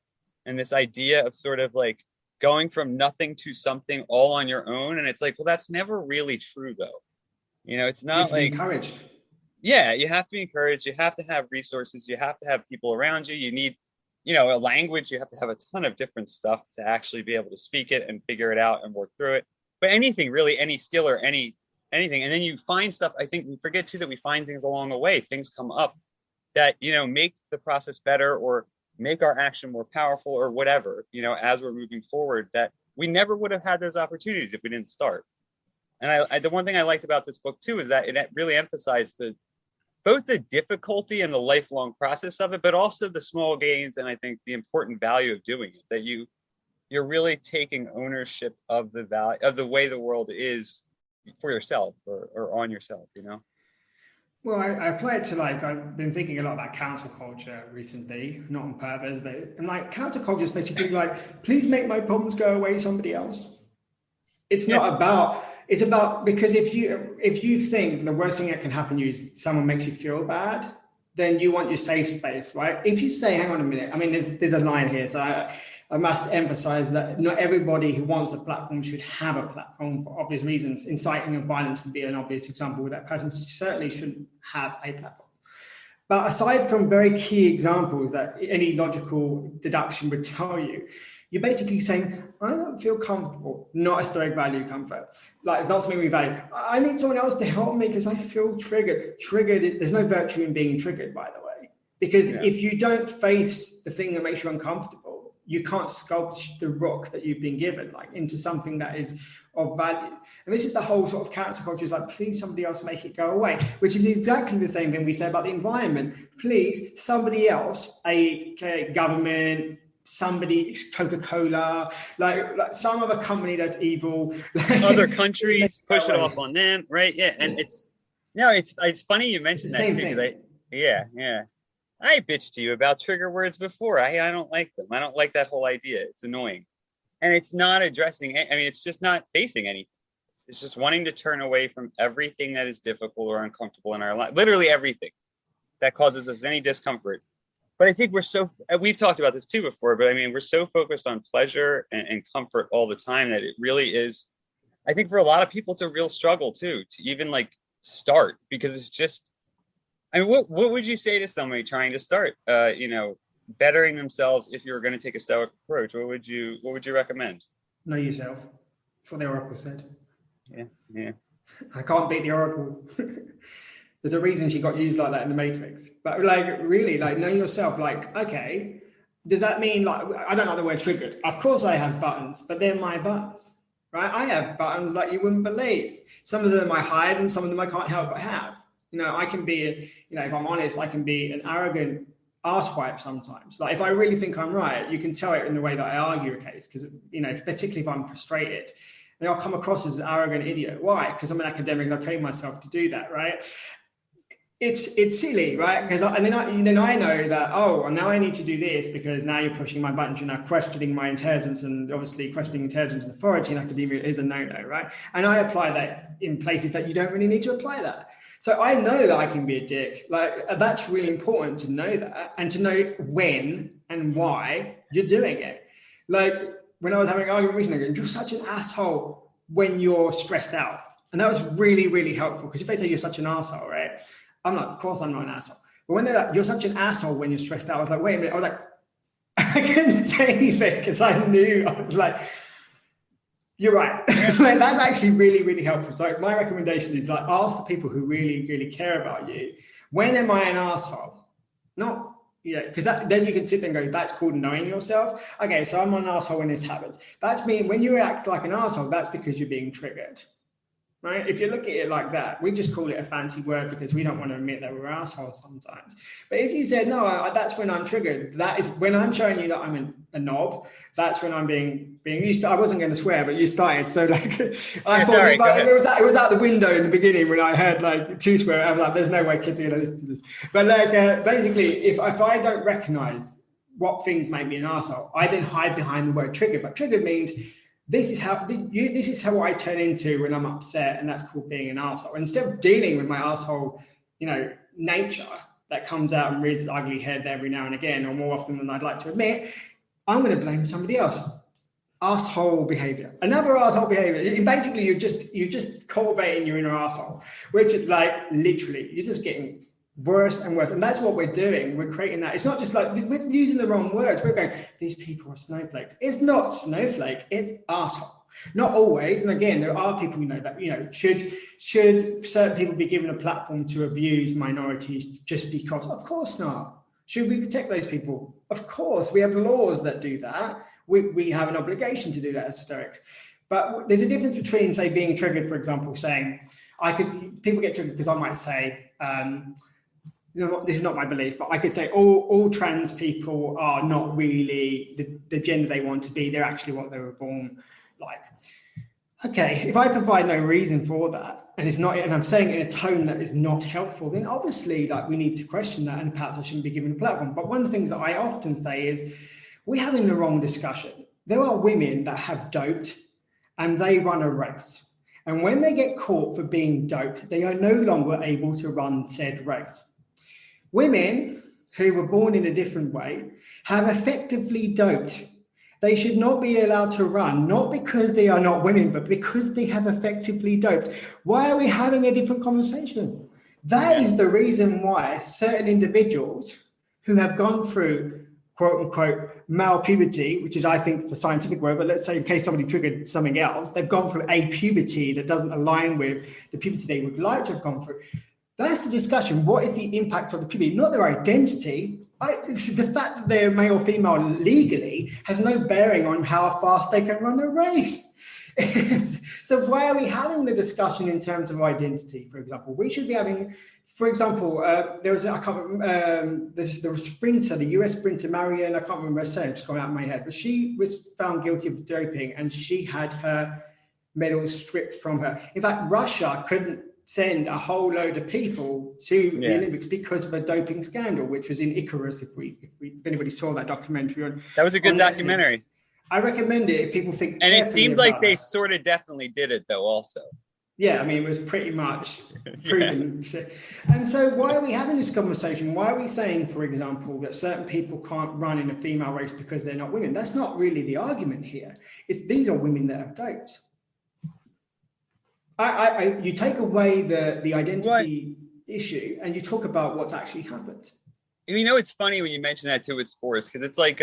Speaker 2: and this idea of sort of like going from nothing to something all on your own. And it's like, well, that's never really true though. It's not like
Speaker 3: encouraged.
Speaker 2: Yeah, you have to be encouraged. You have to have resources. You have to have people around you. You need, a language. You have to have a ton of different stuff to actually be able to speak it and figure it out and work through it. But anything really, any skill or anything. And then you find stuff. I think we forget too that we find things along the way. Things come up that, make the process better or make our action more powerful or whatever, as we're moving forward, that we never would have had those opportunities if we didn't start. And I the one thing I liked about this book too is that it really emphasized both the difficulty and the lifelong process of it, but also the small gains. And I think the important value of doing it, that you're really taking ownership of the value of the way the world is for yourself or on yourself,
Speaker 3: Well, I apply it to I've been thinking a lot about cancel culture recently, not on purpose, but cancel culture is basically like, please make my problems go away somebody else. It's not about, it's about, because if you think the worst thing that can happen to you is someone makes you feel bad, then you want your safe space, right? If you say, hang on a minute, I mean, there's a line here. So I must emphasize that not everybody who wants a platform should have a platform for obvious reasons. Inciting of violence would be an obvious example where that person certainly shouldn't have a platform. But aside from very key examples that any logical deduction would tell you, you're basically saying, I don't feel comfortable, not a Stoic value comfort. Like, not something we value. I need someone else to help me because I feel triggered. There's no virtue in being triggered, by the way. Because if you don't face the thing that makes you uncomfortable, you can't sculpt the rock that you've been given into something that is of value. And this is the whole sort of cancel culture, is like, please somebody else make it go away, which is exactly the same thing we say about the environment. Please somebody else, a government, somebody, Coca-Cola, like some other company that's evil.
Speaker 2: Other countries push it off on them, right? Yeah, and it's funny you mentioned that too. I bitched to you about trigger words before. I don't like them. I don't like that whole idea. It's annoying, and it's not addressing. I mean, it's just not facing anything. It's just wanting to turn away from everything that is difficult or uncomfortable in our life. Literally everything that causes us any discomfort. But I think we've talked about this too before, but I mean, we're so focused on pleasure and comfort all the time that it really is, I think for a lot of people, it's a real struggle too, to even start, because it's just, I mean, what would you say to somebody trying to start, bettering themselves if you were going to take a Stoic approach, what would you recommend?
Speaker 3: Know yourself. That's what the Oracle said.
Speaker 2: Yeah.
Speaker 3: I can't beat the Oracle. There's a reason she got used like that in the Matrix. But like, really, like, know yourself. Like, okay, does that mean, like, I don't like the word triggered. Of course I have buttons, but they're my buttons, right? I have buttons like you wouldn't believe. Some of them I hide and some of them I can't help but have. You know, I can be, if I'm honest, I can be an arrogant arsewipe sometimes. Like, if I really think I'm right, you can tell it in the way that I argue a case, because, particularly if I'm frustrated, then I'll come across as an arrogant idiot. Why? Because I'm an academic and I've trained myself to do that, right? It's silly, right? Because then I know that, oh, now I need to do this because now you're pushing my buttons, you're now questioning my intelligence, and obviously questioning intelligence and authority in academia is a no-no, right? And I apply that in places that you don't really need to apply that. So I know that I can be a dick. Like, that's really important to know that, and to know when and why you're doing it. Like, when I was having an argument recently, you're such an asshole when you're stressed out. And that was really, really helpful, because if they say you're such an asshole, right? I'm like, of course I'm not an asshole. But when they're like, you're such an asshole when you're stressed out, I was like, wait a minute. I was like, I couldn't say anything because I knew. I was like, you're right. Like, that's actually really, really helpful. So my recommendation is, like, ask the people who really, really care about you, when am I an asshole? Not, because then you can sit there and go, that's called knowing yourself. Okay, so I'm an asshole when this happens. That's mean when you act like an asshole, that's because you're being triggered. Right? If you look at it like that, we just call it a fancy word because we don't want to admit that we're assholes sometimes. But if you said, no, that's when I'm triggered, that is when I'm showing you that I'm a knob, that's when I'm being used to. I wasn't going to swear, but you started. So, like, I thought it was out the window in the beginning when I heard, like, two swear. I was like, there's no way kids are going to listen to this. But, like, basically, if I don't recognize what things make me an asshole, I then hide behind the word trigger. But trigger means, this is how I turn into when I'm upset, and that's called being an arsehole. Instead of dealing with my arsehole, nature that comes out and rears its ugly head every now and again, or more often than I'd like to admit, I'm going to blame somebody else. Arsehole behavior, another arsehole behavior. Basically, you're just cultivating your inner arsehole, which, like, literally, you're just getting worse and worse. And that's what we're doing. We're creating that. It's not just like we're using the wrong words. We're going, these people are snowflakes. It's not snowflake, it's arsehole. Not always. And again, there are people, that, should certain people be given a platform to abuse minorities just because? Of course not. Should we protect those people? Of course. We have laws that do that. We have an obligation to do that as Stoics. But there's a difference between, say, being triggered, for example, saying, people get triggered because I might say, this is not my belief, but I could say all trans people are not really the gender they want to be. They're actually what they were born like. Okay, if I provide no reason for that, and I'm saying it in a tone that is not helpful, then obviously, like, we need to question that, and perhaps I shouldn't be given a platform. But one of the things that I often say is, we're having the wrong discussion. There are women that have doped and they run a race. And when they get caught for being doped, they are no longer able to run said race. Women who were born in a different way have effectively doped. They should not be allowed to run, not because they are not women, but because they have effectively doped. Why are we having a different conversation? That is the reason why certain individuals who have gone through, quote unquote, malpuberty, which is, I think, the scientific word, but let's say in case somebody triggered something else, they've gone through a puberty that doesn't align with the puberty they would like to have gone through. That's the discussion. What is the impact of the puberty? Not their identity. The fact that they're male or female legally has no bearing on how fast they can run a race. So why are we having the discussion in terms of identity, for example? We should be having, for example, there was the sprinter, the US sprinter, Marianne, I can't remember her surname, it's gone out of my head, but she was found guilty of doping and she had her medals stripped from her. In fact, Russia couldn't send a whole load of people to the Olympics because of a doping scandal, which was in Icarus. If anybody saw that documentary on,
Speaker 2: that was a good documentary.
Speaker 3: Netflix. I recommend it if people think.
Speaker 2: And it seemed like they sort of definitely did it, though. Also,
Speaker 3: yeah, I mean, it was pretty much proven. And so, why are we having this conversation? Why are we saying, for example, that certain people can't run in a female race because they're not women? That's not really the argument here. These are women that have doped. You take away the identity issue and you talk about what's actually happened.
Speaker 2: You know, it's funny when you mention that too with sports, because it's like,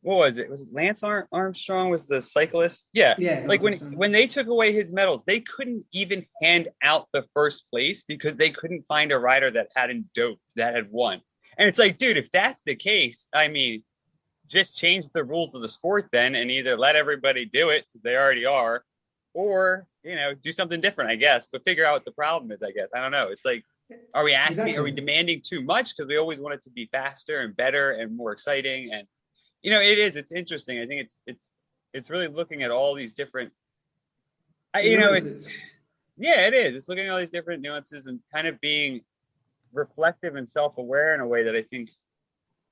Speaker 2: what was it? Was it Lance Armstrong was the cyclist? Yeah.
Speaker 3: Yeah,
Speaker 2: Like when they took away his medals, they couldn't even hand out the first place because they couldn't find a rider that hadn't doped, that had won. And it's like, dude, if that's the case, I mean, just change the rules of the sport then, and either let everybody do it because they already are, or do something different, I guess. But figure out what the problem is, I guess. I don't know. It's like, are we asking? Exactly. Are we demanding too much because we always want it to be faster and better and more exciting? And it is. It's interesting. I think it's really looking at all these different. It is. It's looking at all these different nuances and kind of being reflective and self-aware in a way that I think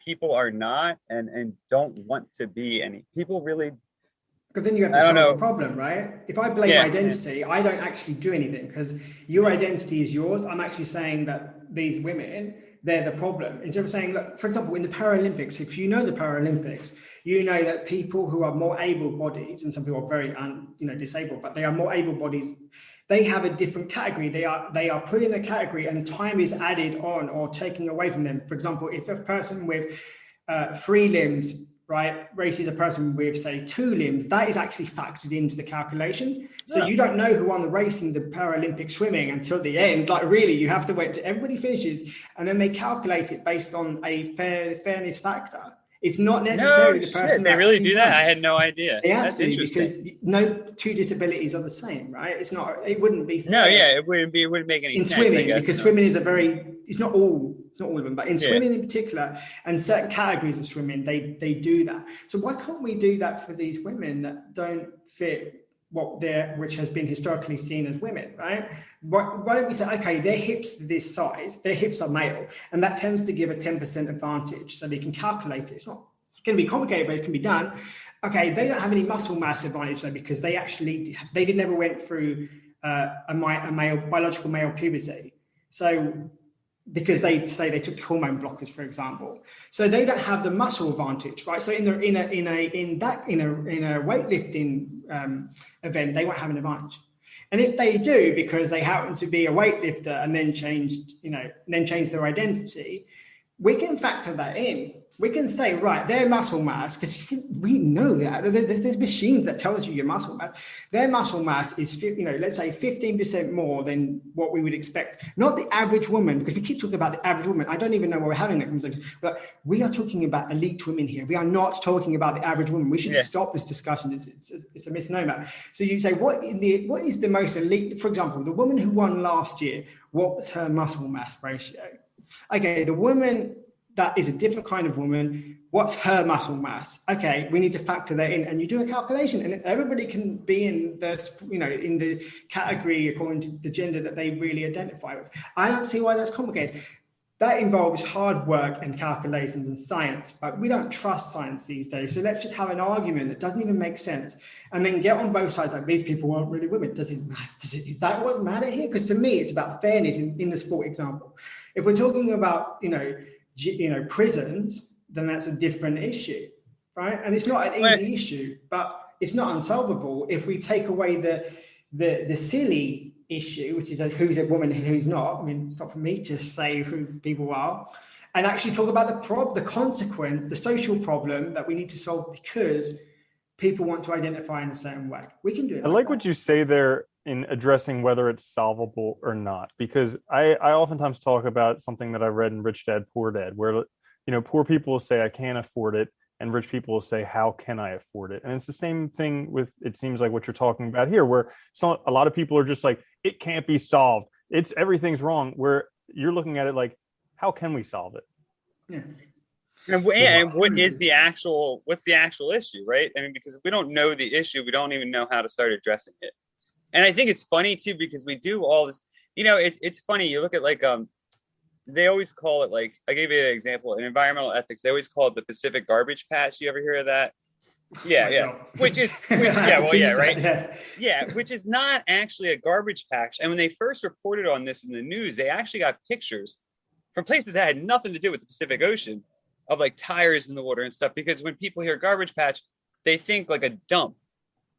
Speaker 2: people are not and don't want to be any. People really.
Speaker 3: Because then you have to solve the problem, right? If I blame identity, I don't actually do anything because your identity is yours. I'm actually saying that these women, they're the problem. Instead of saying, look, for example, in the Paralympics, if you know the Paralympics, you know that people who are more able-bodied, and some people are very disabled, but they are more able-bodied, they have a different category. They are put in a category and time is added on or taken away from them. For example, if a person with 3 limbs, right, races a person with, say, 2 limbs, that is actually factored into the calculation. So you don't know who won the race in the Paralympic swimming until the end. Like, really, you have to wait till everybody finishes, and then they calculate it based on a fairness factor. It's not necessarily the person.
Speaker 2: They really do that? I had no idea.
Speaker 3: They have to, because no 2 disabilities are the same, right? It's not. It wouldn't be fair.
Speaker 2: No, yeah, it wouldn't make any sense.
Speaker 3: In swimming, because swimming is it's not all of them, but in swimming in particular, and certain categories of swimming, they do that. So why can't we do that for these women that don't fit which has been historically seen as women, right? Why don't we say, okay, their hips are this size, their hips are male, and that tends to give a 10% advantage, so they can calculate it. It's going to be complicated, but it can be done. Okay, they don't have any muscle mass advantage though, because they never went through a biological male puberty. So because they say they took hormone blockers, for example, so they don't have the muscle advantage, right? So in a weightlifting event, they won't have an advantage. And if they do, because they happen to be a weightlifter and then changed their identity, we can factor that in. We can say, right, their muscle mass, because we know that there's machines that tells you your muscle mass. Their muscle mass is, let's say 15% more than what we would expect. Not the average woman, because we keep talking about the average woman. I don't even know why we're having that conversation. But we are talking about elite women here. We are not talking about the average woman. We should stop this discussion. It's a misnomer. So you say, what is the most elite? For example, the woman who won last year, what was her muscle mass ratio? Okay, the woman that is a different kind of woman. What's her muscle mass? Okay, we need to factor that in, and you do a calculation, and everybody can be in the category according to the gender that they really identify with. I don't see why that's complicated. That involves hard work and calculations and science, but we don't trust science these days. So let's just have an argument that doesn't even make sense, and then get on both sides like these people aren't really women. Does it matter? Is that what matters here? Because to me, it's about fairness in the sport example. If we're talking about prisons, then that's a different issue, right? And it's not an easy issue, but it's not unsolvable if we take away the silly issue, which is who's a woman and who's not. I mean, it's not for me to say who people are, and actually talk about the consequence, the social problem that we need to solve because people want to identify in a certain way. We can do it.
Speaker 1: I like what you say there in addressing whether it's solvable or not, because I oftentimes talk about something that I read in Rich Dad, Poor Dad, where poor people will say I can't afford it, and rich people will say how can I afford it? And it's the same thing with, it seems like what you're talking about here, where a lot of people are just like, it can't be solved, everything's wrong, where you're looking at it like, how can we solve it?
Speaker 3: Yeah.
Speaker 2: And what's the actual issue, right? I mean, because if we don't know the issue, we don't even know how to start addressing it. And I think it's funny too, because we do all this, it's funny. You look at they always call it, like, I gave you an example in environmental ethics. They always call it the Pacific garbage patch. You ever hear of that? Yeah. Which is not actually a garbage patch. And when they first reported on this in the news, they actually got pictures from places that had nothing to do with the Pacific Ocean of like tires in the water and stuff. Because when people hear garbage patch, they think like a dump,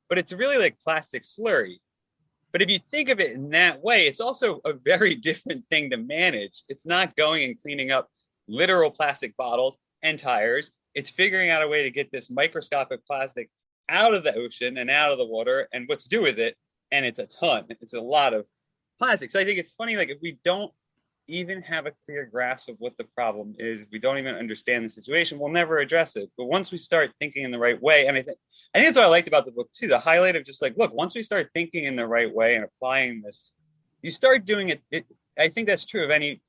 Speaker 2: but it's really like plastic slurry. But if you think of it in that way, it's also a very different thing to manage. It's not going and cleaning up literal plastic bottles and tires. It's figuring out a way to get this microscopic plastic out of the ocean and out of the water and what to do with it. And it's a ton. It's a lot of plastic. So I think it's funny, like if we don't even have a clear grasp of what the problem is, if we don't even understand the situation, we'll never address it. But once we start thinking in the right way, and I think that's what I liked about the book too, the highlight of just like, look, once we start thinking in the right way and applying this, you start doing it. I think that's true of any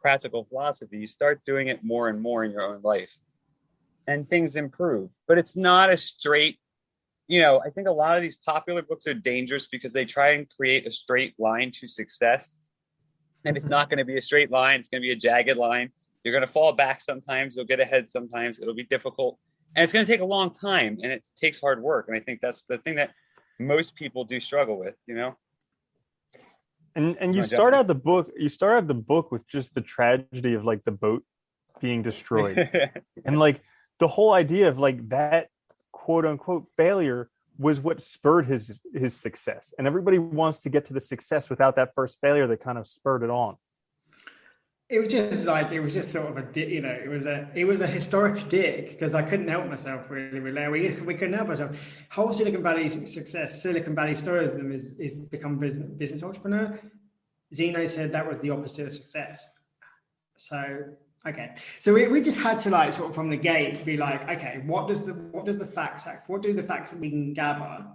Speaker 2: practical philosophy. You start doing it more and more in your own life and things improve. But it's not a straight, I think a lot of these popular books are dangerous because they try and create a straight line to success. And it's not going to be a straight line. It's going to be a jagged line. You're going to fall back sometimes. You'll get ahead sometimes. It'll be difficult. And it's going to take a long time. And it takes hard work. And I think that's the thing that most people do struggle with,
Speaker 1: And you start out the book with just the tragedy of like the boat being destroyed. And like the whole idea of like that quote unquote failure was what spurred his success, and everybody wants to get to the success without that first failure that kind of spurred it on.
Speaker 3: It was just sort of it was a historic dig because I couldn't help myself really. We couldn't help ourselves. Whole Silicon Valley success, Silicon Valley Stoicism is become business entrepreneur. Zeno said that was the opposite of success. So okay, so we just had to like sort of from the gate be like, okay, what do the facts that we can gather,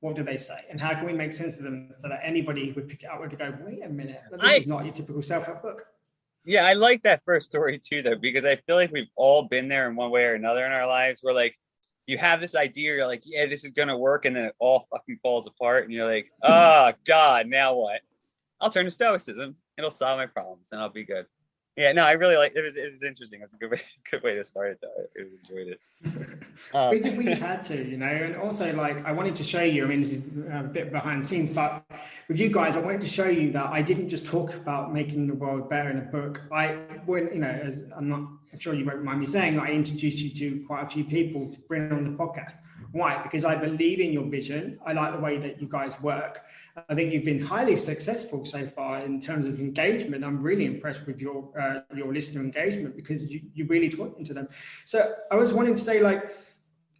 Speaker 3: what do they say, and how can we make sense of them so that anybody would pick it up would go, wait a minute, this is not your typical self-help book.
Speaker 2: Yeah, I like that first story too, though, because I feel like we've all been there in one way or another in our lives where like you have this idea, you're like, yeah, this is gonna work, and then it all fucking falls apart, and you're like, oh God, now what? I'll turn to Stoicism. It'll solve my problems, and I'll be good. Yeah, no, I really like it. It was interesting. It was a good way to start it, though. I enjoyed
Speaker 3: it. We just had to, and also like I wanted to show you. I mean, this is a bit behind the scenes, but with you guys, I wanted to show you that I didn't just talk about making the world better in a book. As I'm sure you won't mind me saying, I introduced you to quite a few people to bring on the podcast. Why? Because I believe in your vision. I like the way that you guys work. I think you've been highly successful so far in terms of engagement. I'm really impressed with your listener engagement because you really talk into them. So I was wanting to say, like,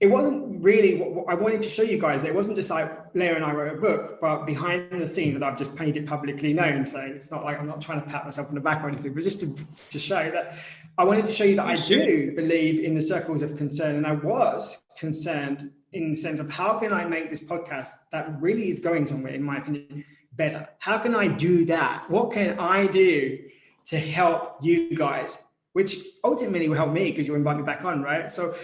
Speaker 3: it wasn't really what I wanted to show you guys. It wasn't just like Leo and I wrote a book, but behind the scenes that I've just made it publicly known. So it's not like I'm not trying to pat myself on the back or anything, but just to show that I wanted to show you that I do believe in the circles of concern, and I was concerned in the sense of how can I make this podcast that really is going somewhere, in my opinion, better? How can I do that? What can I do to help you guys? Which ultimately will help me because you'll invite me back on, right? So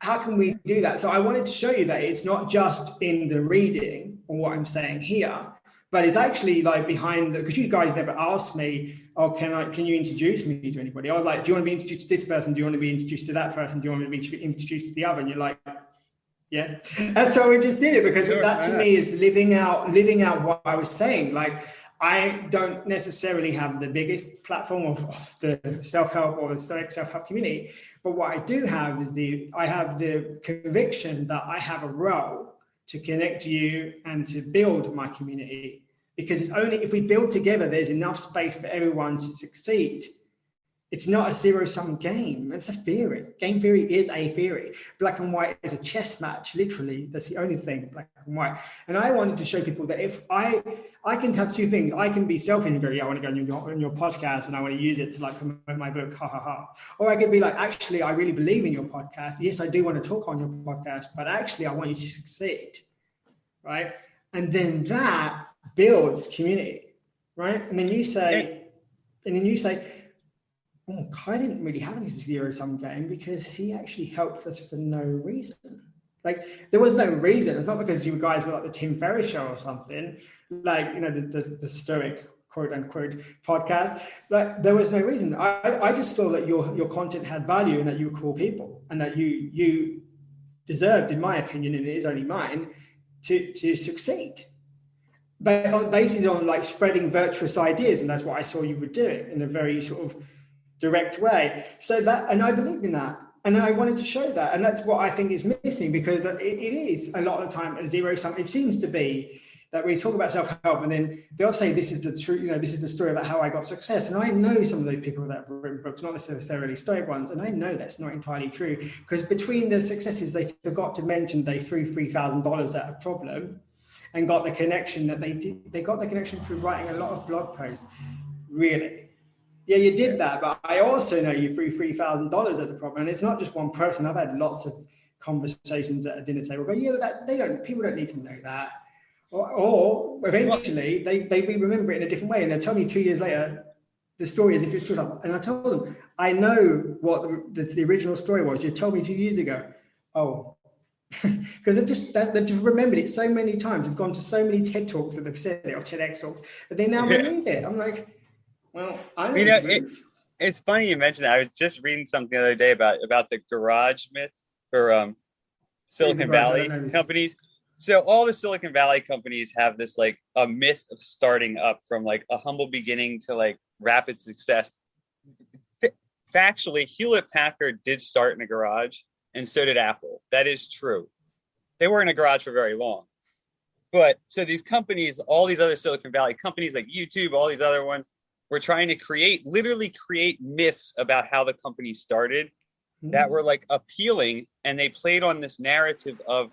Speaker 3: how can we do that? So I wanted to show you that it's not just in the reading or what I'm saying here, but it's actually like behind because you guys never asked me, oh, can you introduce me to anybody? I was like, do you want to be introduced to this person? Do you want to be introduced to that person? Do you want me to be introduced to the other? And you're like, yeah. And so we just did it because that to me is living out what I was saying. Like, I don't necessarily have the biggest platform of the self-help or the Stoic self-help community, but what I do have is I have the conviction that I have a role to connect you and to build my community, because it's only if we build together, there's enough space for everyone to succeed. It's not a zero-sum game. It's a theory. Game theory is a theory. Black and white is a chess match, literally. That's the only thing, black and white. And I wanted to show people that if I can have two things. I can be self-integrated. I want to go on your podcast and I want to use it to like promote my book, ha, ha, ha. Or I could be like, actually, I really believe in your podcast. Yes, I do want to talk on your podcast, but actually, I want you to succeed, right? And then that builds community, right? And then you say, oh, Kai didn't really have any zero-sum game because he actually helped us for no reason. Like, there was no reason. It's not because you guys were like the Tim Ferriss show or something, like, the Stoic quote-unquote podcast. Like, there was no reason. I just saw that your content had value and that you were cool people and that you deserved, in my opinion, and it is only mine, to succeed. But on basis on like spreading virtuous ideas, and that's what I saw you were doing in a very sort of direct way. So that, and I believe in that, and I wanted to show that, and that's what I think is missing, because it is a lot of the time a zero sum. It seems to be that we talk about self-help, and then they'll say this is the truth, this is the story about how I got success. And I know some of those people that have written books, not necessarily Stoic ones, and I know that's not entirely true, because between the successes, they forgot to mention they threw $3,000 at a problem and got the connection that they did. They got the connection through writing a lot of blog posts. Really? Yeah, you did that, but I also know you threw $3,000 at the problem, and it's not just one person. I've had lots of conversations at a dinner table, but people don't need to know that. Or eventually they remember it in a different way, and they'll tell me 2 years later the story as if it's true. And I told them, I know what the original story was. You told me 2 years ago. Oh, because they've just remembered it so many times. They've gone to so many TED Talks that they've said it, or TEDx talks, that they now believe it. I'm like, well, I know.
Speaker 2: It's funny you mentioned that. I was just reading something the other day about the garage myth for Silicon Valley companies. So all the Silicon Valley companies have this like a myth of starting up from like a humble beginning to like rapid success. Factually, Hewlett-Packard did start in a garage, and so did Apple. That is true. They were in a garage for very long. But so these companies, all these other Silicon Valley companies like YouTube, all these other ones, were trying to literally create myths about how the company started that were like appealing, and they played on this narrative of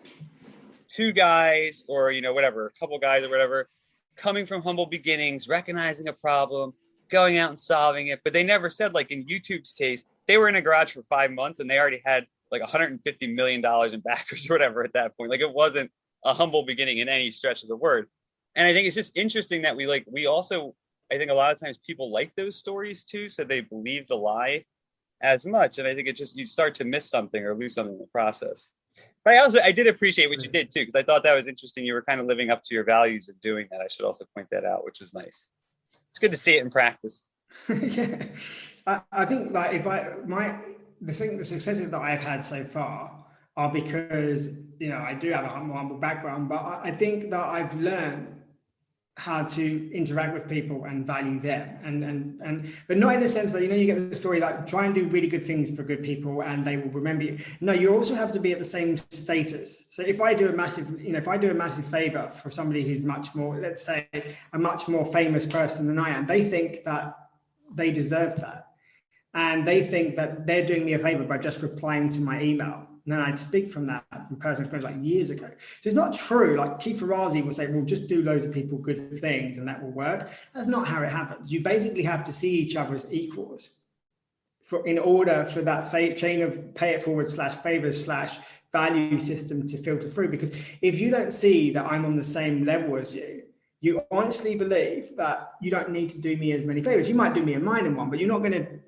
Speaker 2: two guys or whatever, a couple guys or whatever, coming from humble beginnings, recognizing a problem, going out and solving it. But they never said, like in YouTube's case, they were in a garage for 5 months and they already had like $150 million in backers or whatever at that point. Like it wasn't a humble beginning in any stretch of the word. And I think it's just interesting that we also, I think a lot of times people like those stories too, so they believe the lie as much. And I think you start to miss something or lose something in the process. But I did appreciate what you did too, because I thought that was interesting. You were kind of living up to your values of doing that. I should also point that out, which was nice. It's good to see it in practice.
Speaker 3: Yeah, I think like the successes that I've had so far are because I do have a humble background, but I think that I've learned how to interact with people and value them, but not in the sense that you get the story like try and do really good things for good people and they will remember you. No, you also have to be at the same status. So if I do a massive favor for somebody who's much more, let's say a much more famous person than I am, they think that they deserve that, and they think that they're doing me a favor by just replying to my email. And then I'd speak from personal experience like years ago. So it's not true. Like Keith Ferrazzi will say, well, just do loads of people good things and that will work. That's not how it happens. You basically have to see each other as equals in order for that chain of pay it forward / favors / value system to filter through. Because if you don't see that I'm on the same level as you honestly believe that you don't need to do me as many favors. You might do me a minor one, but you're not going to,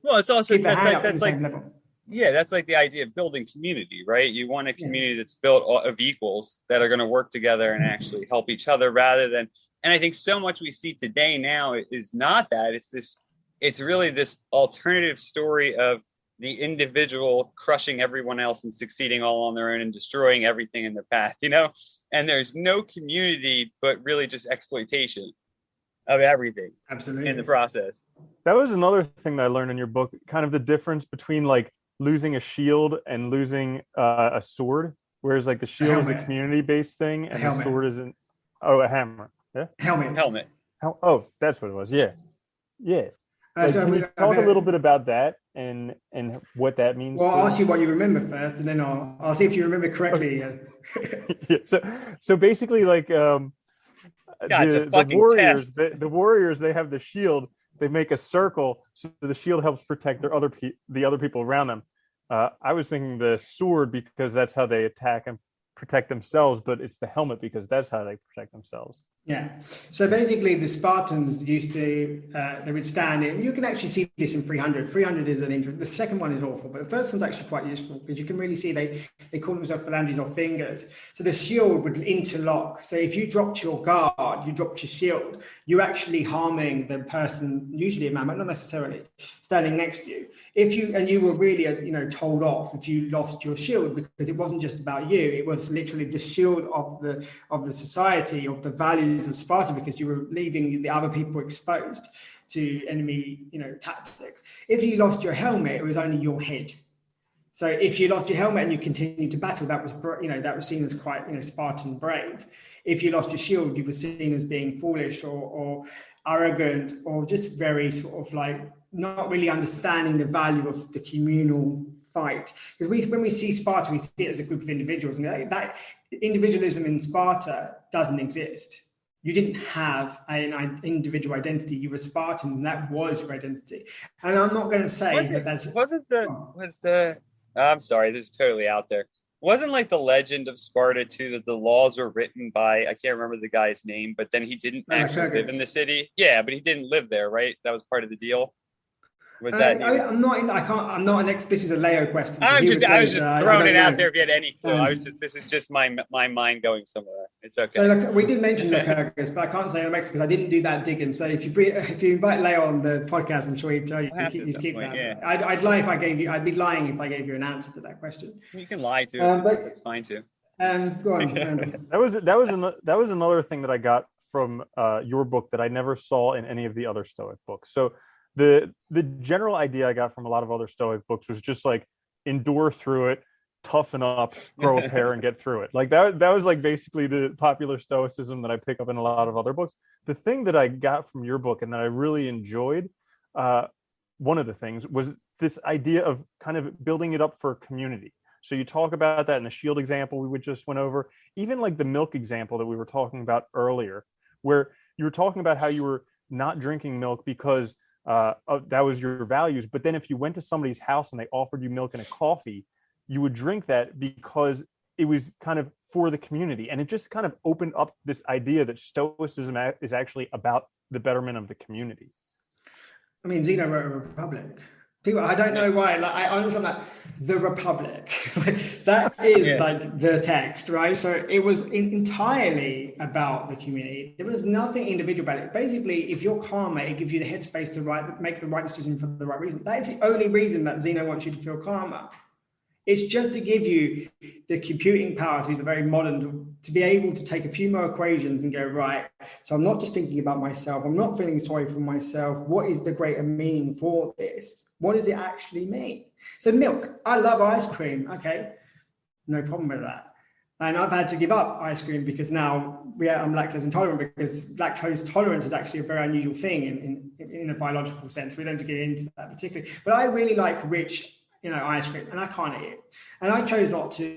Speaker 2: well, it's also
Speaker 3: keep the hand up on the same level.
Speaker 2: Yeah, that's like the idea of building community, right? You want a community that's built of equals that are going to work together and actually help each other rather than, and I think so much we see today now is not that. It's really this alternative story of the individual crushing everyone else and succeeding all on their own and destroying everything in their path, and there's no community, but really just exploitation of everything.
Speaker 3: Absolutely.
Speaker 2: In the process.
Speaker 1: That was another thing that I learned in your book, kind of the difference between like losing a shield and losing a sword, whereas like the shield is a community-based thing and the sword isn't. Oh, a hammer. Yeah.
Speaker 2: Helmet.
Speaker 1: Oh, that's what it was. Yeah. Can you talk a little bit about that and what that means?
Speaker 3: Well, I'll ask you what you remember first, and then I'll see if you remember correctly.
Speaker 1: Yeah, so basically, like the warriors, the warriors, they have the shield. They make a circle so the shield helps protect the other people around them. I was thinking the sword because that's how they attack and protect themselves, but it's the helmet because that's how they protect themselves.
Speaker 3: Yeah. So basically, the Spartans used to, they would stand in, you can actually see this in 300. 300 is an intro. The second one is awful, but the first one's actually quite useful because you can really see they call themselves phalanges or fingers. So the shield would interlock. So if you dropped your guard, you dropped your shield, you're actually harming the person, usually a man, but not necessarily, standing next to you. You were really, told off if you lost your shield because it wasn't just about you. It was literally the shield of the society, of the values of Sparta, because you were leaving the other people exposed to enemy, tactics. If you lost your helmet, it was only your head. So if you lost your helmet and you continued to battle, that was seen as quite, Spartan brave. If you lost your shield, you were seen as being foolish or arrogant, or just very sort of like not really understanding the value of the communal fight. Because when we see Sparta, we see it as a group of individuals, and that individualism in Sparta doesn't exist. You didn't have an individual identity. You were Spartan, and that was your identity. And I'm not going to say
Speaker 2: I'm sorry, this is totally out there. Wasn't like the legend of Sparta too, that the laws were written by, I can't remember the guy's name, but then he didn't actually live in the city. Yeah, but he didn't live there, right? That was part of the deal.
Speaker 3: I'm not an this is a Leo question. So
Speaker 2: I was just throwing it out there if you had any clue. This is just my mind going somewhere. It's okay.
Speaker 3: So we did mention Lycurgus, but I can't say Olympics because I didn't do that digging. So if you invite Leo on the podcast, I'm sure he'd tell you you'd keep that. Yeah. I'd be lying if I gave you an answer to that question.
Speaker 2: You can lie too. But that's fine too.
Speaker 3: Go on.
Speaker 1: that was another thing that I got from your book that I never saw in any of the other Stoic books. So the general idea I got from a lot of other Stoic books was just like endure through it, toughen up, grow a pair, and get through it. Like that was like basically the popular Stoicism that I pick up in a lot of other books. The thing that I got from your book and that I really enjoyed, one of the things was this idea of kind of building it up for community. So you talk about that in the shield example we just went over, even like the milk example that we were talking about earlier, where you were talking about how you were not drinking milk because that was your values. But then if you went to somebody's house and they offered you milk and a coffee, you would drink that because it was kind of for the community. And it just kind of opened up this idea that Stoicism is actually about the betterment of the community.
Speaker 3: I mean, Zeno wrote a Republic. People, I don't know why. Like, I understand that the Republic, that is like the text, right? So it was entirely about the community. There was nothing individual about it. Basically, if you're calmer, it gives you the headspace to make the right decision for the right reason. That is the only reason that Zeno wants you to feel calmer. It's just to give you the computing power to use a very modern, to be able to take a few more equations and go, right, so I'm not just thinking about myself. I'm not feeling sorry for myself. What is the greater meaning for this? What does it actually mean? So milk, I love ice cream. Okay, no problem with that. And I've had to give up ice cream because now I'm lactose intolerant, because lactose tolerance is actually a very unusual thing in a biological sense. We don't get into that particularly. But I really like rich ice cream, and I can't eat it. And I chose not to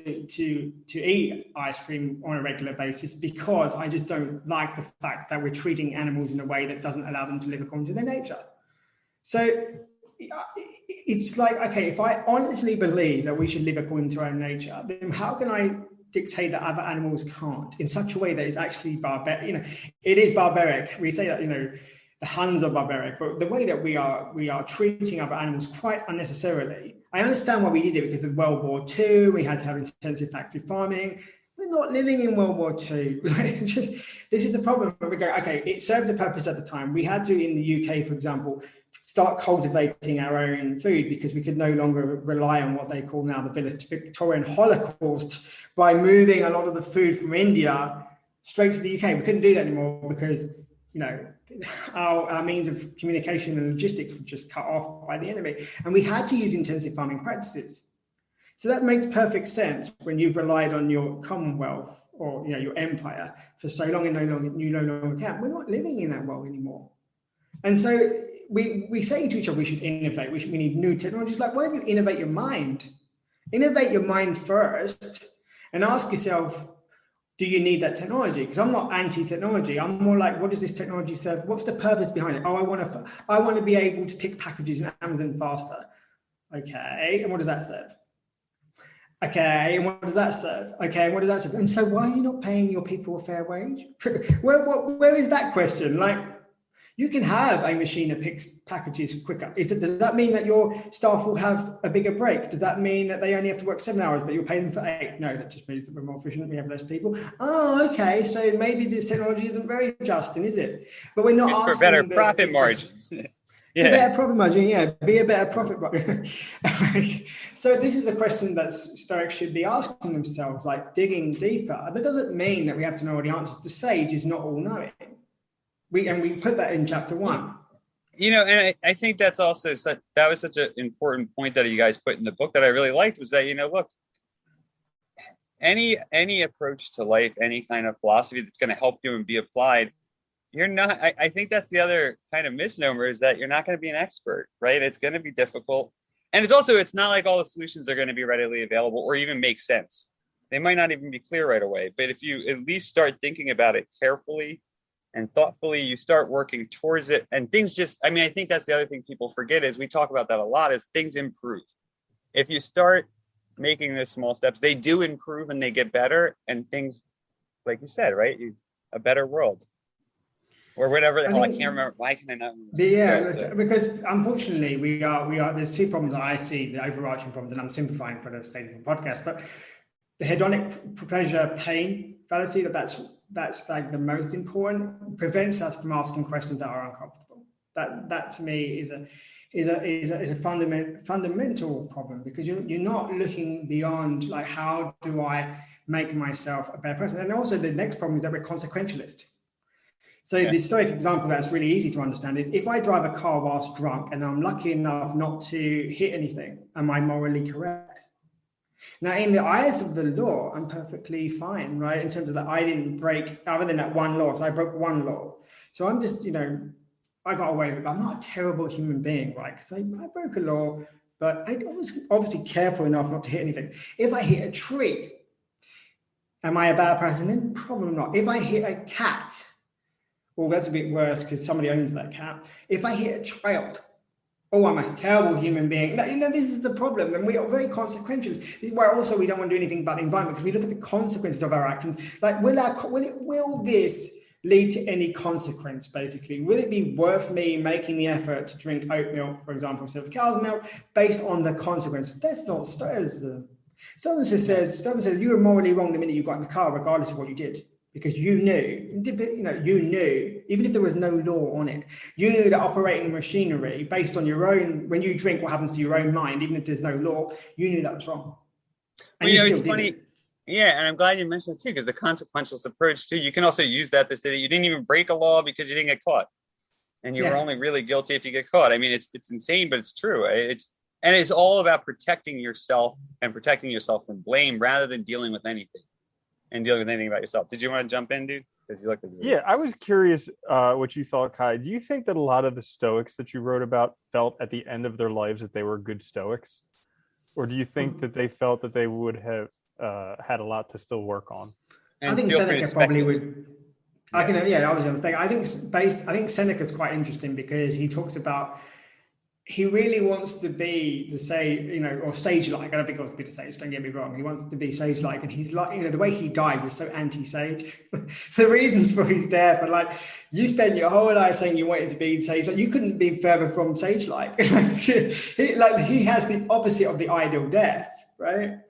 Speaker 3: eat ice cream on a regular basis because I just don't like the fact that we're treating animals in a way that doesn't allow them to live according to their nature. So it's like, okay, if I honestly believe that we should live according to our own nature, then how can I dictate that other animals can't in such a way that is actually barbaric? It is barbaric. We say that, the Huns are barbaric, but the way that we are treating other animals quite unnecessarily. I understand why we did it because of World War II. We had to have intensive factory farming. We're not living in World War II. This is the problem. We go, okay, it served a purpose at the time. We had to, in the UK, for example, start cultivating our own food because we could no longer rely on what they call now the Victorian Holocaust by moving a lot of the food from India straight to the UK. We couldn't do that anymore because our means of communication and logistics were just cut off by the enemy. And we had to use intensive farming practices. So that makes perfect sense when you've relied on your Commonwealth or your empire for so long and you no longer can. We're not living in that world anymore. And so we say to each other, we should innovate. We need new technologies. Like, why don't you innovate your mind? Innovate your mind first and ask yourself, do you need that technology? Because I'm not anti-technology. I'm more like, what does this technology serve? What's the purpose behind it? Oh, I want to be able to pick packages in Amazon faster. Okay, and what does that serve? Okay, and what does that serve? Okay, and what does that serve? And so why are you not paying your people a fair wage? Where is that question? Like, you can have a machine that picks packages quicker. Does that mean that your staff will have a bigger break? Does that mean that they only have to work 7 hours, but you'll pay them for 8? No, that just means that we're more efficient. We have less people. Oh, okay. So maybe this technology isn't very just, is it? But we're not asking
Speaker 2: for better profit margins.
Speaker 3: Yeah. A better profit margin, yeah. Be a better profit margin. So this is the question that Stoics should be asking themselves, like digging deeper. That doesn't mean that we have to know all the answers. The sage is not all-knowing. We put that in chapter 1.
Speaker 2: And I think that's also that was such an important point that you guys put in the book that I really liked was that, look, any approach to life, any kind of philosophy that's going to help you and be applied, you're not, I think that's the other kind of misnomer is that you're not going to be an expert, right? It's going to be difficult. And it's not like all the solutions are going to be readily available or even make sense. They might not even be clear right away. But if you at least start thinking about it carefully and thoughtfully, you start working towards it and things I think that's the other thing people forget is we talk about that a lot is things improve. If you start making those small steps, they do improve and they get better and things, like you said, right? A better world. Or whatever the hell, I can't remember. Why can I not remember?
Speaker 3: Because unfortunately we are there's two problems that I see, the overarching problems, and I'm simplifying for the sake of the podcast, but the hedonic pleasure pain fallacy, that's like the most important, prevents us from asking questions that are uncomfortable. That to me is a fundamental problem, because you're not looking beyond like, how do I make myself a better person? And also the next problem is that we're consequentialist. So the Stoic example that's really easy to understand is if I drive a car whilst drunk and I'm lucky enough not to hit anything, am I morally correct? Now, in the eyes of the law, I'm perfectly fine, right? In terms of that, I didn't break, other than that one law. So I broke one law. So I'm just, I got away with it. I'm not a terrible human being, right? Because I broke a law, but I was obviously careful enough not to hit anything. If I hit a tree, am I a bad person? Then probably not. If I hit a cat, well, that's a bit worse because somebody owns that cat. If I hit a child, oh, I'm a terrible human being. This is the problem. And we are very consequential. This is why also we don't want to do anything about the environment, because we look at the consequences of our actions. Like, will this lead to any consequence, basically? Will it be worth me making the effort to drink oat milk, for example, instead of cow's milk, based on the consequence? That's not Stoicism. Stoicism says you were morally wrong the minute you got in the car, regardless of what you did. Because you knew, even if there was no law on it, you knew that operating machinery based on your own, when you drink, what happens to your own mind, even if there's no law, you knew that was wrong.
Speaker 2: And it's funny. Yeah, and I'm glad you mentioned it too, because the consequentialist approach too, you can also use that to say that you didn't even break a law because you didn't get caught. And you were only really guilty if you get caught. I mean, it's insane, but it's true. It's all about protecting yourself and protecting yourself from blame rather than dealing with anything. And dealing with anything about yourself. Did you want to jump in, dude? Because you looked at me.
Speaker 1: Yeah, I was curious what you thought, Kai. Do you think that a lot of the Stoics that you wrote about felt at the end of their lives that they were good Stoics? Or do you think that they felt that they would have had a lot to still work on?
Speaker 3: I think Seneca probably would. I was going to think. I think Seneca's quite interesting because he talks about he really wants to be the sage-like. I don't think he wants to be the sage, don't get me wrong. He wants to be sage-like, and he's like, the way he dies is so anti-sage. The reasons for his death are like, you spent your whole life saying you wanted to be sage-like. You couldn't be further from sage-like. He has the opposite of the ideal death, right?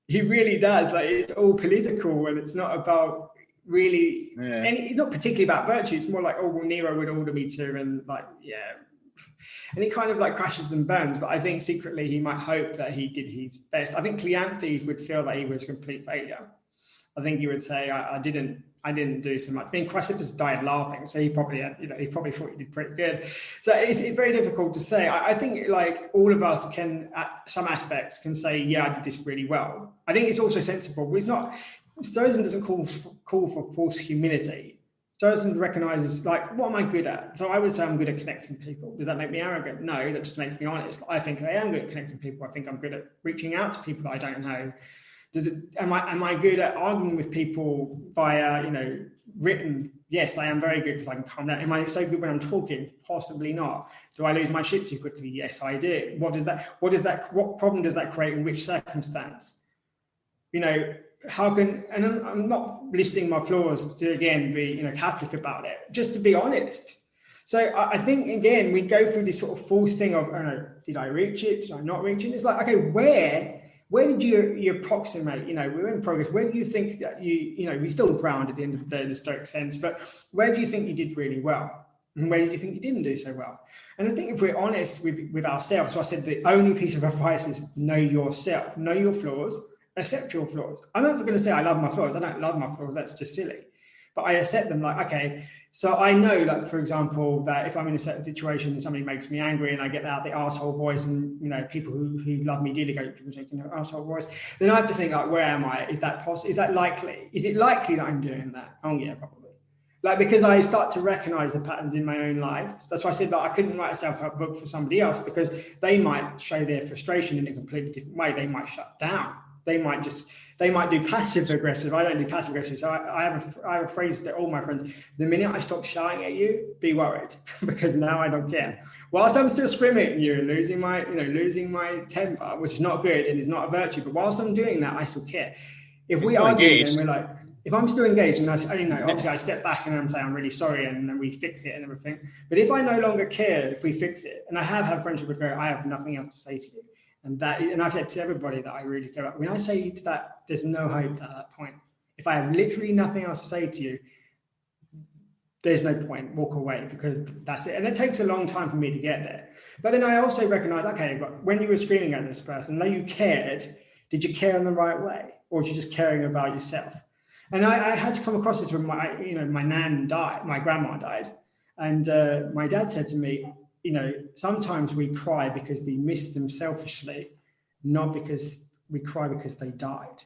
Speaker 3: He really does. Like, it's all political, and it's not about really, and it's not particularly about virtue. It's more like, oh, well, Nero would order me to, and like, and he kind of like crashes and burns, but I think secretly he might hope that he did his best. I think Cleanthes would feel that he was a complete failure. I think he would say, I didn't do so much. I think Chrysippus died laughing, so he probably thought he did pretty good. So it's very difficult to say. I think like all of us can, at some aspects, can say, yeah, I did this really well. I think it's also sensible. It's not, Stoicism doesn't call for false humility. Stoicism recognizes, like, what am I good at? So I would say I'm good at connecting people. Does that make me arrogant? No, that just makes me honest. I think I am good at connecting people. I think I'm good at reaching out to people that I don't know. Am I good at arguing with people via, written? Yes, I am very good because I can calm down. Am I so good when I'm talking? Possibly not. Do I lose my shit too quickly? Yes, I do. What problem does that create in which circumstance? And I'm not listing my flaws to, again, be, Catholic about it, just to be honest. So I think, again, we go through this sort of false thing of, did I reach it? Did I not reach it? It's like, okay, where did you approximate? We're in progress. Where do you think that we still drowned at the end of the day in the Stoic sense, but where do you think you did really well? And where do you think you didn't do so well? And I think if we're honest with ourselves, so I said the only piece of advice is know yourself, know your flaws, accept your flaws. I'm not going to say I love my flaws. I don't love my flaws. That's just silly. But but I accept them. Like, okay, so I know, like, for example, that if I'm in a certain situation and somebody makes me angry and I get out the arsehole voice, and, you know, people who love me dearly go, you're taking an arsehole voice, then I have to think, like, where am I? Is that possible? Is that likely? Is it likely that I'm doing that? Oh, yeah, probably. Like, because I start to recognize the patterns in my own life. So that's why I said that I couldn't write a self-help book for somebody else, because they might show their frustration in a completely different way. They might shut down. They might do passive aggressive. I don't do passive aggressive. So I have a phrase to all my friends: the minute I stop shouting at you, be worried, because now I don't care. Whilst I'm still screaming at you and losing my temper, which is not good and is not a virtue, but whilst I'm doing that, I still care. If we argue and we're like, if I'm still engaged and obviously I step back and I'm saying I'm really sorry and then we fix it and everything. But if I no longer care if we fix it, and I have had friendship with her, I have nothing else to say to you. And I've said to everybody that I really care about. When I say to that, there's no hope at that point. If I have literally nothing else to say to you, there's no point. Walk away, because that's it. And it takes a long time for me to get there. But then I also recognize, okay, but when you were screaming at this person, though you cared, did you care in the right way, or was you just caring about yourself? And I had to come across this when my nan died, my grandma died, and my dad said to me, you know, sometimes we cry because we miss them selfishly, not because we cry because they died.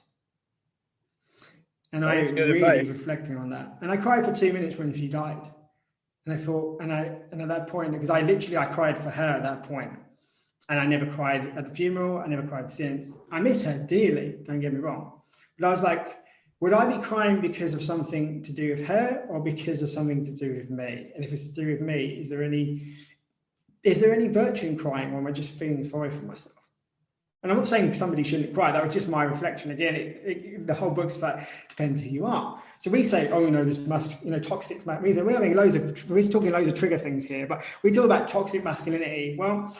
Speaker 3: And I really reflecting on that. And I cried for 2 minutes when she died. And I thought, and at that point, because I cried for her at that point. And I never cried at the funeral. I never cried since. I miss her dearly, don't get me wrong. But I was like, would I be crying because of something to do with her, or because of something to do with me? And if it's to do with me, is there any virtue in crying, or am I just feeling sorry for myself? And I'm not saying somebody shouldn't cry. That was just my reflection. Again, the whole book's about depends who you are. So we say, oh, toxic. We're talking loads of trigger things here, but we talk about toxic masculinity. Well,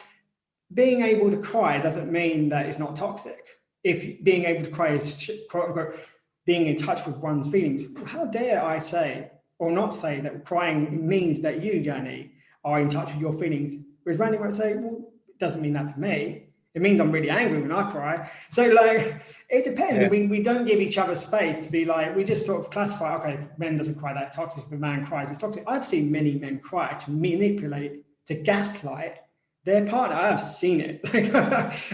Speaker 3: being able to cry doesn't mean that it's not toxic. If being able to cry is, quote unquote, being in touch with one's feelings, how dare I say or not say that crying means that you, Johnny, are in touch with your feelings? Whereas Randy might say, well, it doesn't mean that for me. It means I'm really angry when I cry. So, like, it depends. Yeah. We don't give each other space to be like, we just sort of classify, okay, if men doesn't cry, that's toxic. If a man cries, it's toxic. I've seen many men cry to manipulate, to gaslight their partner. I've seen it. Like,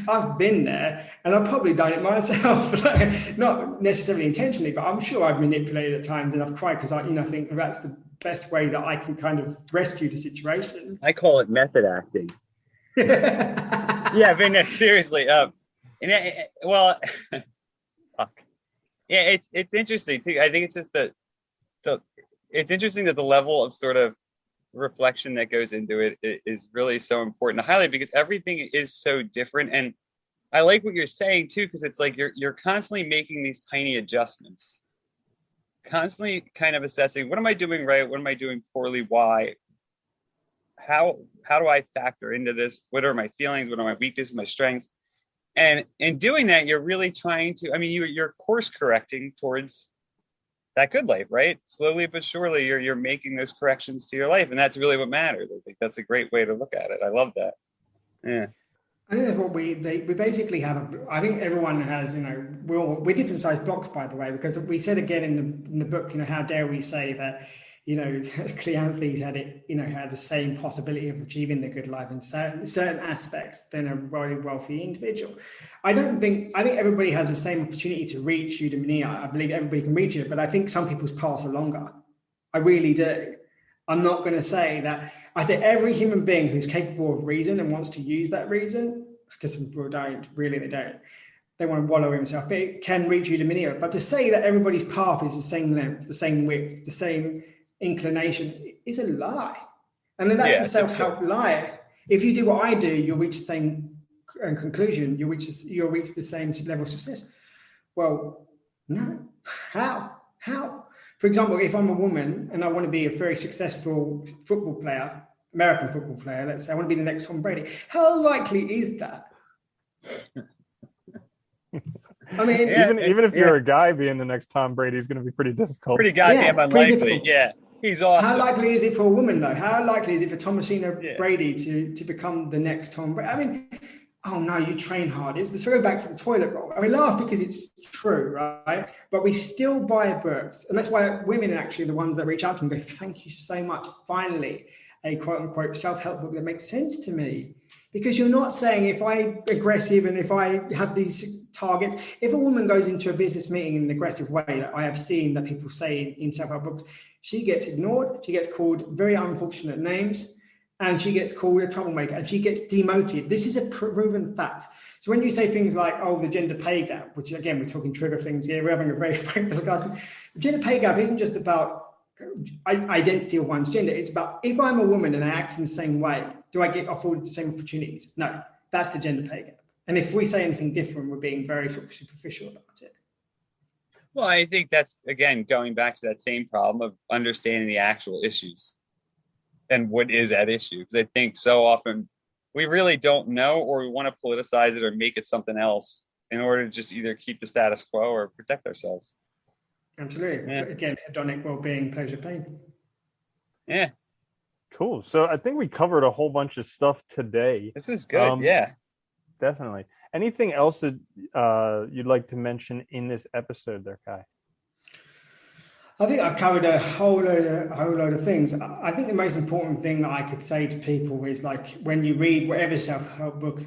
Speaker 3: I've been there, and I've probably done it myself. Like, not necessarily intentionally, but I'm sure I've manipulated at times, and I've cried because I think that's the best way that I can kind of rescue the situation.
Speaker 2: I call it method acting. Yeah, but no, seriously. Fuck. Yeah, it's interesting too. I think it's just it's interesting that the level of sort of reflection that goes into it is really so important to highlight, because everything is so different. And I like what you're saying too, because it's like you're constantly making these tiny adjustments, constantly kind of assessing, what am I doing right? What am I doing poorly? Why? How do I factor into this? What are my feelings? What are my weaknesses, my strengths? And in doing that, you're really trying to, you're course correcting towards that good life, right? Slowly but surely, you're making those corrections to your life. And that's really what matters. I think that's a great way to look at it. I love that. Yeah.
Speaker 3: I think that's what we basically have. I think everyone has, we're different sized blocks, by the way, because we said again in the book, how dare we say that, Cleanthes had the same possibility of achieving the good life in certain aspects than a very wealthy individual. I think everybody has the same opportunity to reach eudaimonia. I believe everybody can reach it, but I think some people's paths are longer. I really do. I'm not going to say that. I think every human being who's capable of reason and wants to use that reason, because some people don't, really they don't. They want to wallow himself, but it can reach eudaimonia. But to say that everybody's path is the same length, the same width, the same inclination is a lie. And then that's the self-help lie. If you do what I do, you'll reach the same conclusion. You'll reach the same level of success. Well, no. How? For example, if I'm a woman and I want to be a very successful football player, American football player, let's say I want to be the next Tom Brady, how likely is that?
Speaker 1: Even if you're a guy, being the next Tom Brady is going to be pretty difficult.
Speaker 2: Pretty goddamn unlikely. Yeah, he's awesome.
Speaker 3: How likely is it for a woman, though? How likely is it for Thomasina Brady to become the next Tom Brady? oh no, you train hard. It's the throw back to the toilet roll. And we laugh because it's true, right? But we still buy books. And that's why women are actually the ones that reach out to me and go, thank you so much. Finally, a quote unquote self-help book that makes sense to me. Because you're not saying if I'm aggressive and if I have these targets, if a woman goes into a business meeting in an aggressive way that I have seen that people say in self-help books, she gets ignored, she gets called very unfortunate names, and she gets called a troublemaker and she gets demoted. This is a proven fact. So when you say things like, oh, the gender pay gap, which again, we're talking trigger things here, we're having a very frank discussion. The gender pay gap isn't just about identity of one's gender. It's about if I'm a woman and I act in the same way, do I get afforded the same opportunities? No, that's the gender pay gap. And if we say anything different, we're being very sort of superficial about it.
Speaker 2: Well, I think that's, again, going back to that same problem of understanding the actual issues and what is at issue. Because I think so often we really don't know, or we want to politicize it or make it something else in order to just either keep the status quo or protect ourselves.
Speaker 3: Absolutely. Yeah. Again, hedonic well-being, pleasure, pain.
Speaker 2: Yeah.
Speaker 1: Cool. So I think we covered a whole bunch of stuff today.
Speaker 2: This is good. Yeah.
Speaker 1: Definitely. Anything else that you'd like to mention in this episode there, Kai?
Speaker 3: I think I've covered a whole load of things. I think the most important thing that I could say to people is, like, when you read whatever self-help book,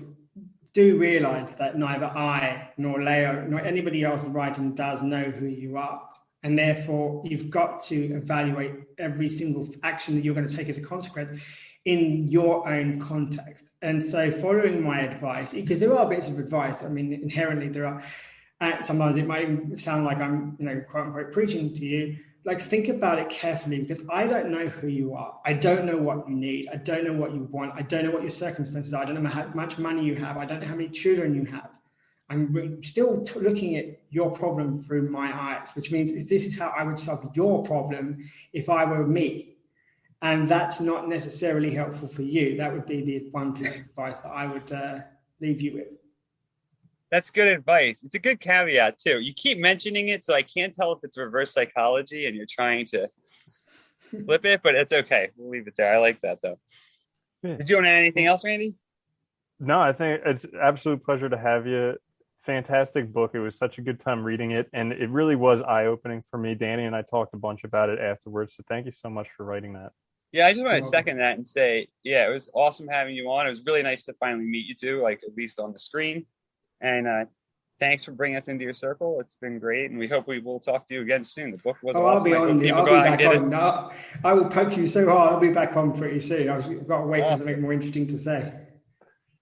Speaker 3: do realize that neither I nor Leo nor anybody else writing does know who you are. And therefore, you've got to evaluate every single action that you're going to take as a consequence in your own context. And so following my advice, because there are bits of advice, I mean, inherently there are, sometimes it might sound like I'm, quote unquote, preaching to you. Like, think about it carefully, because I don't know who you are. I don't know what you need. I don't know what you want. I don't know what your circumstances are. I don't know how much money you have. I don't know how many children you have. I'm still looking at your problem through my eyes, which means this is how I would solve your problem if I were me. And that's not necessarily helpful for you. That would be the one piece of advice that I would leave you with.
Speaker 2: That's good advice. It's a good caveat too. You keep mentioning it, so I can't tell if it's reverse psychology and you're trying to flip it, but it's okay. We'll leave it there. I like that though. Yeah. Did you want to add anything else, Randy?
Speaker 1: No, I think it's an absolute pleasure to have you. Fantastic book. It was such a good time reading it, and it really was eye-opening for me. Danny and I talked a bunch about it afterwards, so thank you so much for writing that.
Speaker 2: Yeah, I just want to second that and say, yeah, it was awesome having you on. It was really nice to finally meet you two, like at least on the screen. And thanks for bringing us into your circle. It's been great, and we hope we will talk to you again soon. The book was awesome.
Speaker 3: I'll be on. I'll be back on. No, I will poke you so hard. I'll be back on pretty soon. I've got to wait for something more interesting to say.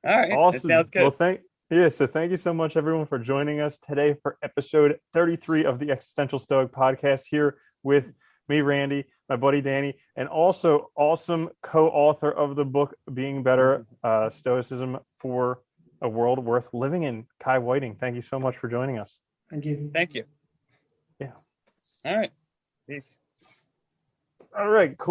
Speaker 2: All right,
Speaker 1: awesome.
Speaker 2: That sounds good.
Speaker 1: Well, so thank you so much, everyone, for joining us today for episode 33 of the Existential Stoic Podcast, here with me, Randy, my buddy Danny, and also awesome co-author of the book Being Better, Stoicism for a World Worth Living in, Kai Whiting. Thank you so much for joining us.
Speaker 3: Thank you.
Speaker 2: Thank you.
Speaker 1: Yeah.
Speaker 2: All right. Peace.
Speaker 1: All right, cool.